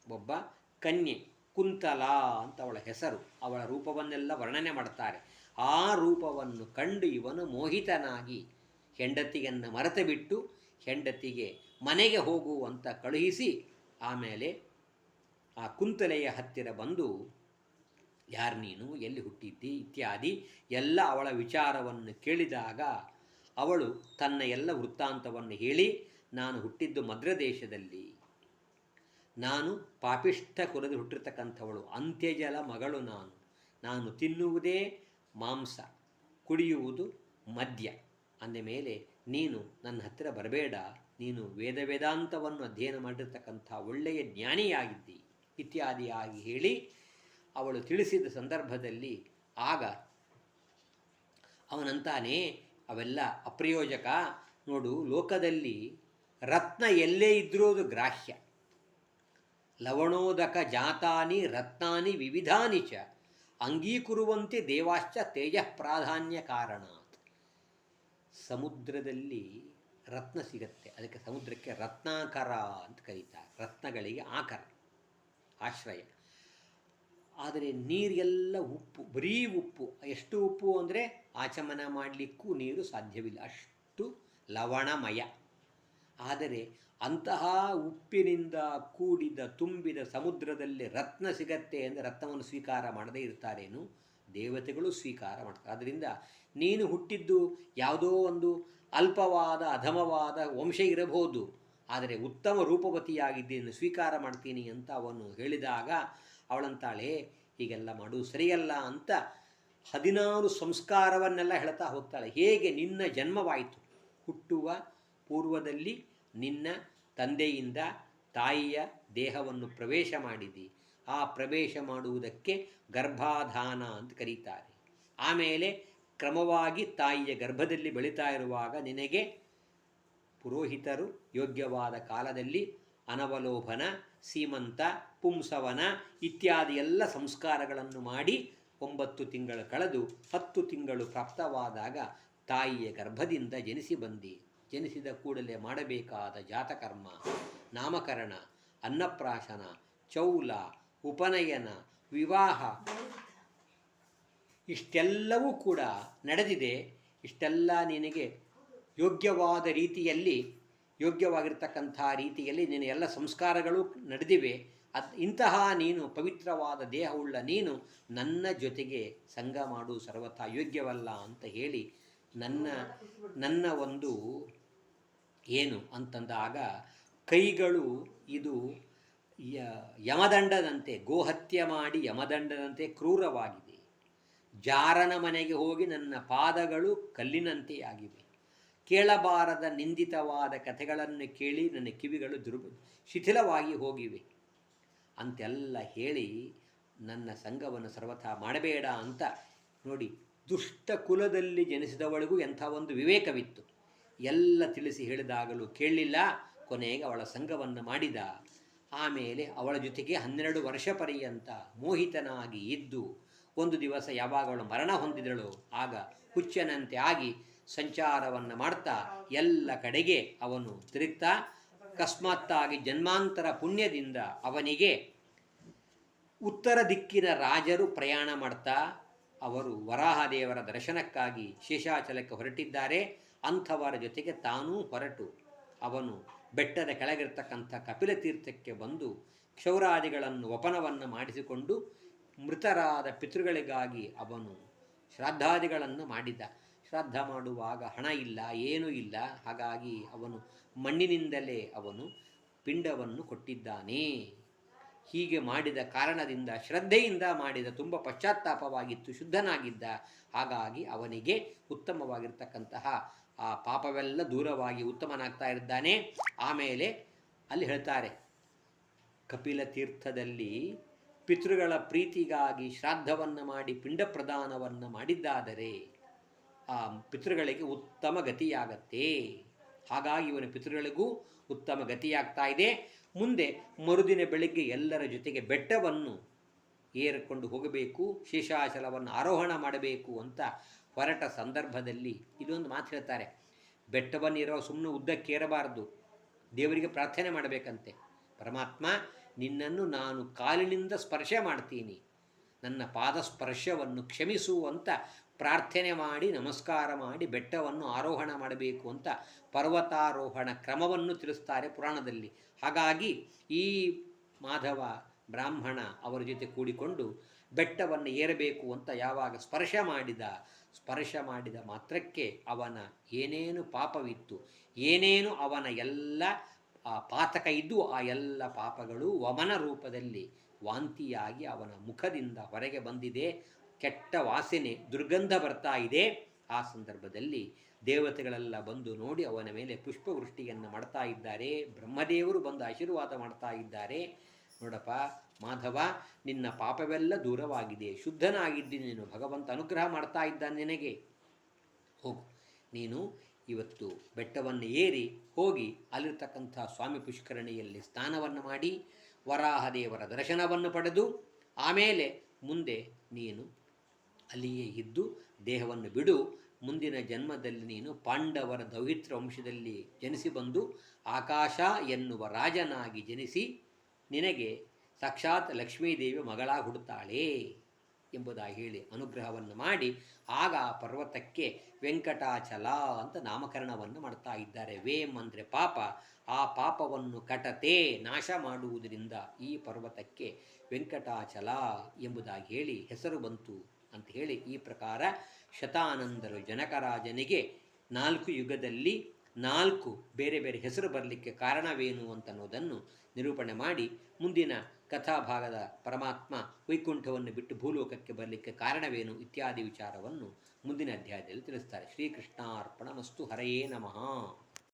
ಒಬ್ಬ ಕನ್ಯೆ, ಕುಂತಲ ಅಂತ ಅವಳ ಹೆಸರು. ಅವಳ ರೂಪವನ್ನೆಲ್ಲ ವರ್ಣನೆ ಮಾಡ್ತಾರೆ. ಆ ರೂಪವನ್ನು ಕಂಡು ಇವನು ಮೋಹಿತನಾಗಿ ಹೆಂಡತಿಯನ್ನು ಮರೆತು ಬಿಟ್ಟು ಹೆಂಡತಿಗೆ ಮನೆಗೆ ಹೋಗುವಂತ ಕಳುಹಿಸಿ, ಆಮೇಲೆ ಆ ಕುಂತಲೆಯ ಹತ್ತಿರ ಬಂದು ಯಾರು ನೀನು, ಎಲ್ಲಿ ಹುಟ್ಟಿದ್ದಿ ಇತ್ಯಾದಿ ಎಲ್ಲ ಅವಳ ವಿಚಾರವನ್ನು ಕೇಳಿದಾಗ ಅವಳು ತನ್ನ ಎಲ್ಲ ವೃತ್ತಾಂತವನ್ನು ಹೇಳಿ, ನಾನು ಹುಟ್ಟಿದ್ದು ಮದ್ರ ದೇಶದಲ್ಲಿ, ನಾನು ಪಾಪಿಷ್ಠ ಕುಲದಲ್ಲಿ ಹುಟ್ಟಿರ್ತಕ್ಕಂಥವಳು, ಅಂತ್ಯಜಲ ಮಗಳು, ನಾನು ತಿನ್ನುವುದೇ ಮಾಂಸ, ಕುಡಿಯುವುದು ಮದ್ಯ, ಅಂದ ಮೇಲೆ ನೀನು ನನ್ನ ಹತ್ತಿರ ಬರಬೇಡ, ನೀನು ವೇದಾಂತವನ್ನು ಅಧ್ಯಯನ ಮಾಡಿರ್ತಕ್ಕಂಥ ಒಳ್ಳೆಯ ಜ್ಞಾನಿಯಾಗಿದ್ದಿ ಇತ್ಯಾದಿಯಾಗಿ ಹೇಳಿ ಅವಳು ತಿಳಿಸಿದ ಸಂದರ್ಭದಲ್ಲಿ ಆಗ ಅವನಂತಾನೆ, ಅವೆಲ್ಲ ಅಪ್ರಯೋಜಕ, ನೋಡು ಲೋಕದಲ್ಲಿ ರತ್ನ ಎಲ್ಲೇ ಇದ್ರೂ ಅದು ಗ್ರಾಹ್ಯ, ಲವಣೋದಕ ಜಾತಾನಿ ರತ್ನಾನಿ ವಿವಿಧಾನಿ ಚ ಅಂಗೀಕುರುವಂತೆ ದೇವಾಶ್ಚ ತೇಜ ಪ್ರಾಧಾನ್ಯ ಕಾರಣಾತ್. ಸಮುದ್ರದಲ್ಲಿ ರತ್ನ ಸಿಗತ್ತೆ, ಅದಕ್ಕೆ ಸಮುದ್ರಕ್ಕೆ ರತ್ನಾಕರ ಅಂತ ಕರೀತಾರೆ, ರತ್ನಗಳಿಗೆ ಆಕರ, ಆಶ್ರಯ. ಆದರೆ ನೀರೆಲ್ಲ ಉಪ್ಪು, ಬರೀ ಉಪ್ಪು. ಎಷ್ಟು ಉಪ್ಪು ಅಂದರೆ ಆಚಮನ ಮಾಡಲಿಕ್ಕೂ ನೀರು ಸಾಧ್ಯವಿಲ್ಲ, ಅಷ್ಟು ಲವಣಮಯ. ಆದರೆ ಅಂತಹ ಉಪ್ಪಿನಿಂದ ಕೂಡಿದ ತುಂಬಿದ ಸಮುದ್ರದಲ್ಲಿ ರತ್ನ ಸಿಗತ್ತೆ ಅಂದರೆ ರತ್ನವನ್ನು ಸ್ವೀಕಾರ ಮಾಡದೇ ಇರ್ತಾರೇನು? ದೇವತೆಗಳು ಸ್ವೀಕಾರ ಮಾಡ್ತಾರೆ. ಆದ್ದರಿಂದ ನೀನು ಹುಟ್ಟಿದ್ದು ಯಾವುದೋ ಒಂದು ಅಲ್ಪವಾದ ಅಧಮವಾದ ವಂಶ ಇರಬಹುದು, ಆದರೆ ಉತ್ತಮ ರೂಪವತಿಯಾಗಿದ್ದೇನೆ, ಸ್ವೀಕಾರ ಮಾಡ್ತೀನಿ ಅಂತ ಅವನು ಹೇಳಿದಾಗ ಅವಳಂತಾಳೆ, ಹೀಗೆಲ್ಲ ಮಾಡುವುದು ಸರಿಯಲ್ಲ ಅಂತ 16 ಸಂಸ್ಕಾರವನ್ನೆಲ್ಲ ಹೇಳ್ತಾ ಹೋಗ್ತಾಳೆ. ಹೇಗೆ ನಿನ್ನ ಜನ್ಮವಾಯಿತು, ಹುಟ್ಟುವ ಪೂರ್ವದಲ್ಲಿ ನಿನ್ನ ತಂದೆಯಿಂದ ತಾಯಿಯ ದೇಹವನ್ನು ಪ್ರವೇಶ ಮಾಡಿದಿ, ಆ ಪ್ರವೇಶ ಮಾಡುವುದಕ್ಕೆ ಗರ್ಭಾಧಾನ ಅಂತ ಕರೀತಾರೆ. ಆಮೇಲೆ ಕ್ರಮವಾಗಿ ತಾಯಿಯ ಗರ್ಭದಲ್ಲಿ ಬೆಳೀತಾ ಇರುವಾಗ ನಿನಗೆ ಪುರೋಹಿತರು ಯೋಗ್ಯವಾದ ಕಾಲದಲ್ಲಿ ಅನವಲೋಭನ, ಸೀಮಂತ, ಪುಂಸವನ ಇತ್ಯಾದಿ ಎಲ್ಲ ಸಂಸ್ಕಾರಗಳನ್ನು ಮಾಡಿ 9 ತಿಂಗಳು ಕಳೆದು 10 ತಿಂಗಳು ಪ್ರಾಪ್ತವಾದಾಗ ತಾಯಿಯ ಗರ್ಭದಿಂದ ಜನಿಸಿ ಬಂದಿ. ಜನಿಸಿದ ಕೂಡಲೇ ಮಾಡಬೇಕಾದ ಜಾತಕರ್ಮ, ನಾಮಕರಣ, ಅನ್ನಪ್ರಾಶನ, ಚೌಲ, ಉಪನಯನ, ವಿವಾಹ ಇಷ್ಟೆಲ್ಲವೂ ಕೂಡ ನಡೆದಿದೆ. ಇಷ್ಟೆಲ್ಲ ನಿನಗೆ ಯೋಗ್ಯವಾದ ರೀತಿಯಲ್ಲಿ, ಯೋಗ್ಯವಾಗಿರ್ತಕ್ಕಂಥ ರೀತಿಯಲ್ಲಿ ನಿನ್ನ ಎಲ್ಲ ಸಂಸ್ಕಾರಗಳು ನಡೆದಿವೆ. ಇಂತಹ ನೀನು ಪವಿತ್ರವಾದ ದೇಹವುಳ್ಳ ನೀನು ನನ್ನ ಜೊತೆಗೆ ಸಂಗ ಮಾಡು ಸರ್ವಥಾ ಯೋಗ್ಯವಲ್ಲ ಅಂತ ಹೇಳಿ ನನ್ನ ಒಂದು ಏನು ಅಂತಂದಾಗ ಕೈಗಳು ಇದು ಯಮದಂಡದಂತೆ, ಗೋಹತ್ಯೆ ಮಾಡಿ ಯಮದಂಡದಂತೆ ಕ್ರೂರವಾಗಿದೆ. ಜಾರನ ಮನೆಗೆ ಹೋಗಿ ನನ್ನ ಪಾದಗಳು ಕಲ್ಲಿನಂತೆ ಆಗಿವೆ. ಕೇಳಬಾರದ ನಿಂದಿತವಾದ ಕಥೆಗಳನ್ನು ಕೇಳಿ ನನ್ನ ಕಿವಿಗಳು ಶಿಥಿಲವಾಗಿ ಹೋಗಿವೆ ಅಂತೆಲ್ಲ ಹೇಳಿ ನನ್ನ ಸಂಘವನ್ನು ಸರ್ವಥಾ ಮಾಡಬೇಡ ಅಂತ. ನೋಡಿ, ದುಷ್ಟ ಕುಲದಲ್ಲಿ ಜನಿಸಿದವಳಿಗೂ ಎಂಥ ಒಂದು ವಿವೇಕವಿತ್ತು. ಎಲ್ಲ ತಿಳಿಸಿ ಹೇಳಿದಾಗಲೂ ಕೇಳಲಿಲ್ಲ. ಕೊನೆಗೆ ಅವಳ ಸಂಘವನ್ನು ಮಾಡಿದ. ಆಮೇಲೆ ಅವಳ ಜೊತೆಗೆ 12 ವರ್ಷ ಪರ್ಯಂತ ಮೋಹಿತನಾಗಿ ಇದ್ದು ಒಂದು ದಿವಸ ಯಾವಾಗ ಅವಳು ಮರಣ ಹೊಂದಿದಳು ಆಗ ಹುಚ್ಚನಂತೆ ಆಗಿ ಸಂಚಾರವನ್ನು ಮಾಡ್ತಾ ಎಲ್ಲ ಕಡೆಗೆ ಅವನು ತಿರುಗ್ತಾ, ಅಕಸ್ಮಾತ್ತಾಗಿ ಜನ್ಮಾಂತರ ಪುಣ್ಯದಿಂದ ಅವನಿಗೆ ಉತ್ತರ ದಿಕ್ಕಿನ ರಾಜರು ಪ್ರಯಾಣ ಮಾಡ್ತಾ ಅವರು ವರಾಹದೇವರ ದರ್ಶನಕ್ಕಾಗಿ ಶೇಷಾಚಲಕ್ಕೆ ಹೊರಟಿದ್ದಾರೆ. ಅಂಥವರ ಜೊತೆಗೆ ತಾನೂ ಹೊರಟು ಅವನು ಬೆಟ್ಟದ ಕೆಳಗಿರ್ತಕ್ಕಂಥ ಕಪಿಲ ತೀರ್ಥಕ್ಕೆ ಬಂದು ಕ್ಷೌರಾದಿಗಳನ್ನು ವಪನವನ್ನು ಮಾಡಿಸಿಕೊಂಡು ಮೃತರಾದ ಪಿತೃಗಳಿಗಾಗಿ ಅವನು ಶ್ರಾದ್ದಾದಿಗಳನ್ನು ಮಾಡಿದ. ಶ್ರಾದ್ದ ಮಾಡುವಾಗ ಹಣ ಇಲ್ಲ, ಏನೂ ಇಲ್ಲ. ಹಾಗಾಗಿ ಅವನು ಮಣ್ಣಿನಿಂದಲೇ ಅವನು ಪಿಂಡವನ್ನು ಕೊಟ್ಟಿದ್ದಾನೆ. ಹೀಗೆ ಮಾಡಿದ ಕಾರಣದಿಂದ, ಶ್ರದ್ಧೆಯಿಂದ ಮಾಡಿದ, ತುಂಬ ಪಶ್ಚಾತ್ತಾಪವಾಗಿತ್ತು, ಶುದ್ಧನಾಗಿದ್ದ. ಹಾಗಾಗಿ ಅವನಿಗೆ ಉತ್ತಮವಾಗಿರ್ತಕ್ಕಂತಹ ಆ ಪಾಪವೆಲ್ಲ ದೂರವಾಗಿ ಉತ್ತಮನಾಗ್ತಾ ಇದ್ದಾನೆ. ಆಮೇಲೆ ಅಲ್ಲಿ ಹೇಳ್ತಾರೆ, ಕಪಿಲ ತೀರ್ಥದಲ್ಲಿ ಪಿತೃಗಳ ಪ್ರೀತಿಗಾಗಿ ಶ್ರಾದ್ದವನ್ನು ಮಾಡಿ ಪಿಂಡ ಪ್ರದಾನವನ್ನು ಮಾಡಿದ್ದಾದರೆ ಆ ಪಿತೃಗಳಿಗೆ ಉತ್ತಮ ಗತಿಯಾಗತ್ತೆ. ಹಾಗಾಗಿ ಇವನ ಪಿತೃಗಳಿಗೂ ಉತ್ತಮ ಗತಿಯಾಗ್ತಾ ಇದೆ. ಮುಂದೆ ಮರುದಿನ ಬೆಳಗ್ಗೆ ಎಲ್ಲರ ಜೊತೆಗೆ ಬೆಟ್ಟವನ್ನು ಏರಿಕೊಂಡು ಹೋಗಬೇಕು, ಶೇಷಾಚಲವನ್ನು ಆರೋಹಣ ಮಾಡಬೇಕು ಅಂತ ಹೊರಟ ಸಂದರ್ಭದಲ್ಲಿ ಇದೊಂದು ಮಾತು ಹೇಳ್ತಾರೆ. ಬೆಟ್ಟವನ್ನಿರೋ ಸುಮ್ಮನೆ ಉದ್ದಕ್ಕೆ ಏರಬಾರದು, ದೇವರಿಗೆ ಪ್ರಾರ್ಥನೆ ಮಾಡಬೇಕಂತೆ. ಪರಮಾತ್ಮ, ನಿನ್ನನ್ನು ನಾನು ಕಾಲಿನಿಂದ ಸ್ಪರ್ಶ ಮಾಡ್ತೀನಿ, ನನ್ನ ಪಾದ ಸ್ಪರ್ಶವನ್ನು ಕ್ಷಮಿಸು ಅಂತ ಪ್ರಾರ್ಥನೆ ಮಾಡಿ ನಮಸ್ಕಾರ ಮಾಡಿ ಬೆಟ್ಟವನ್ನು ಆರೋಹಣ ಮಾಡಬೇಕು ಅಂತ ಪರ್ವತಾರೋಹಣ ಕ್ರಮವನ್ನು ತಿಳಿಸ್ತಾರೆ ಪುರಾಣದಲ್ಲಿ. ಹಾಗಾಗಿ ಈ ಮಾಧವ ಬ್ರಾಹ್ಮಣ ಅವರ ಜೊತೆ ಕೂಡಿಕೊಂಡು ಬೆಟ್ಟವನ್ನು ಏರಬೇಕು ಅಂತ ಯಾವಾಗ ಸ್ಪರ್ಶ ಮಾಡಿದ ಮಾತ್ರಕ್ಕೆ ಅವನ ಏನೇನು ಪಾಪವಿತ್ತು, ಏನೇನು ಅವನ ಎಲ್ಲ ಪಾತಕ ಇದ್ದು ಆ ಎಲ್ಲ ಪಾಪಗಳು ವಮನ ರೂಪದಲ್ಲಿ ವಾಂತಿಯಾಗಿ ಅವನ ಮುಖದಿಂದ ಹೊರಗೆ ಬಂದಿದೆ. ಕೆಟ್ಟ ವಾಸನೆ, ದುರ್ಗಂಧ ಬರ್ತಾ ಇದೆ. ಆ ಸಂದರ್ಭದಲ್ಲಿ ದೇವತೆಗಳೆಲ್ಲ ಬಂದು ನೋಡಿ ಅವನ ಮೇಲೆ ಪುಷ್ಪವೃಷ್ಟಿಯನ್ನು ಮಾಡ್ತಾ ಇದ್ದಾರೆ. ಬ್ರಹ್ಮದೇವರು ಬಂದು ಆಶೀರ್ವಾದ ಮಾಡ್ತಾ ಇದ್ದಾರೆ. ನೋಡಪ್ಪ ಮಾಧವ, ನಿನ್ನ ಪಾಪವೆಲ್ಲ ದೂರವಾಗಿದೆ, ಶುದ್ಧನಾಗಿದ್ದು ನೀನು, ಭಗವಂತ ಅನುಗ್ರಹ ಮಾಡ್ತಾ ಇದ್ದಾನೆ ನಿನಗೆ. ಹೋಗು, ನೀನು ಇವತ್ತು ಬೆಟ್ಟವನ್ನು ಏರಿ ಹೋಗಿ ಅಲ್ಲಿರ್ತಕ್ಕಂಥ ಸ್ವಾಮಿ ಪುಷ್ಕರಣಿಯಲ್ಲಿ ಸ್ನಾನವನ್ನು ಮಾಡಿ ವರಾಹದೇವರ ದರ್ಶನವನ್ನು ಪಡೆದು ಆಮೇಲೆ ಮುಂದೆ ನೀನು ಅಲ್ಲಿಯೇ ಇದ್ದು ದೇಹವನ್ನು ಬಿಡು. ಮುಂದಿನ ಜನ್ಮದಲ್ಲಿ ನೀನು ಪಾಂಡವರ ದೌಹಿತ್ರ ವಂಶದಲ್ಲಿ ಜನಿಸಿ ಬಂದು ಆಕಾಶ ಎನ್ನುವ ರಾಜನಾಗಿ ಜನಿಸಿ ನಿನಗೆ ಸಾಕ್ಷಾತ್ ಲಕ್ಷ್ಮೀದೇವಿ ಮಗಳಾಗಿ ಹುಡುತ್ತಾಳೆ ಎಂಬುದಾಗಿ ಹೇಳಿ ಅನುಗ್ರಹವನ್ನು ಮಾಡಿ ಆಗ ಆ ಪರ್ವತಕ್ಕೆ ವೆಂಕಟಾಚಲ ಅಂತ ನಾಮಕರಣವನ್ನು ಮಾಡ್ತಾ ಇದ್ದಾರೆ. ವೇಮ್ ಅಂದರೆ ಪಾಪ, ಆ ಪಾಪವನ್ನು ಕಟತೆ ನಾಶ ಮಾಡುವುದರಿಂದ ಈ ಪರ್ವತಕ್ಕೆ ವೆಂಕಟಾಚಲ ಎಂಬುದಾಗಿ ಹೇಳಿ ಹೆಸರು ಬಂತು ಅಂತ ಹೇಳಿ ಈ ಪ್ರಕಾರ ಶತಾನಂದರು ಜನಕರಾಜನಿಗೆ 4 ಯುಗದಲ್ಲಿ 4 ಬೇರೆ ಬೇರೆ ಹೆಸರು ಬರಲಿಕ್ಕೆ ಕಾರಣವೇನು ಅಂತನ್ನೋದನ್ನು ನಿರೂಪಣೆ ಮಾಡಿ ಮುಂದಿನ ಕಥಾಭಾಗದ ಪರಮಾತ್ಮ ವೈಕುಂಠವನ್ನು ಬಿಟ್ಟು ಭೂಲೋಕಕ್ಕೆ ಬರಲಿಕ್ಕೆ ಕಾರಣವೇನು ಇತ್ಯಾದಿ ವಿಚಾರವನ್ನು ಮುಂದಿನ ಅಧ್ಯಾಯದಲ್ಲಿ ತಿಳಿಸ್ತಾರೆ. ಶ್ರೀಕೃಷ್ಣಾರ್ಪಣಮಸ್ತು. ಹರಯೇ ನಮಃ.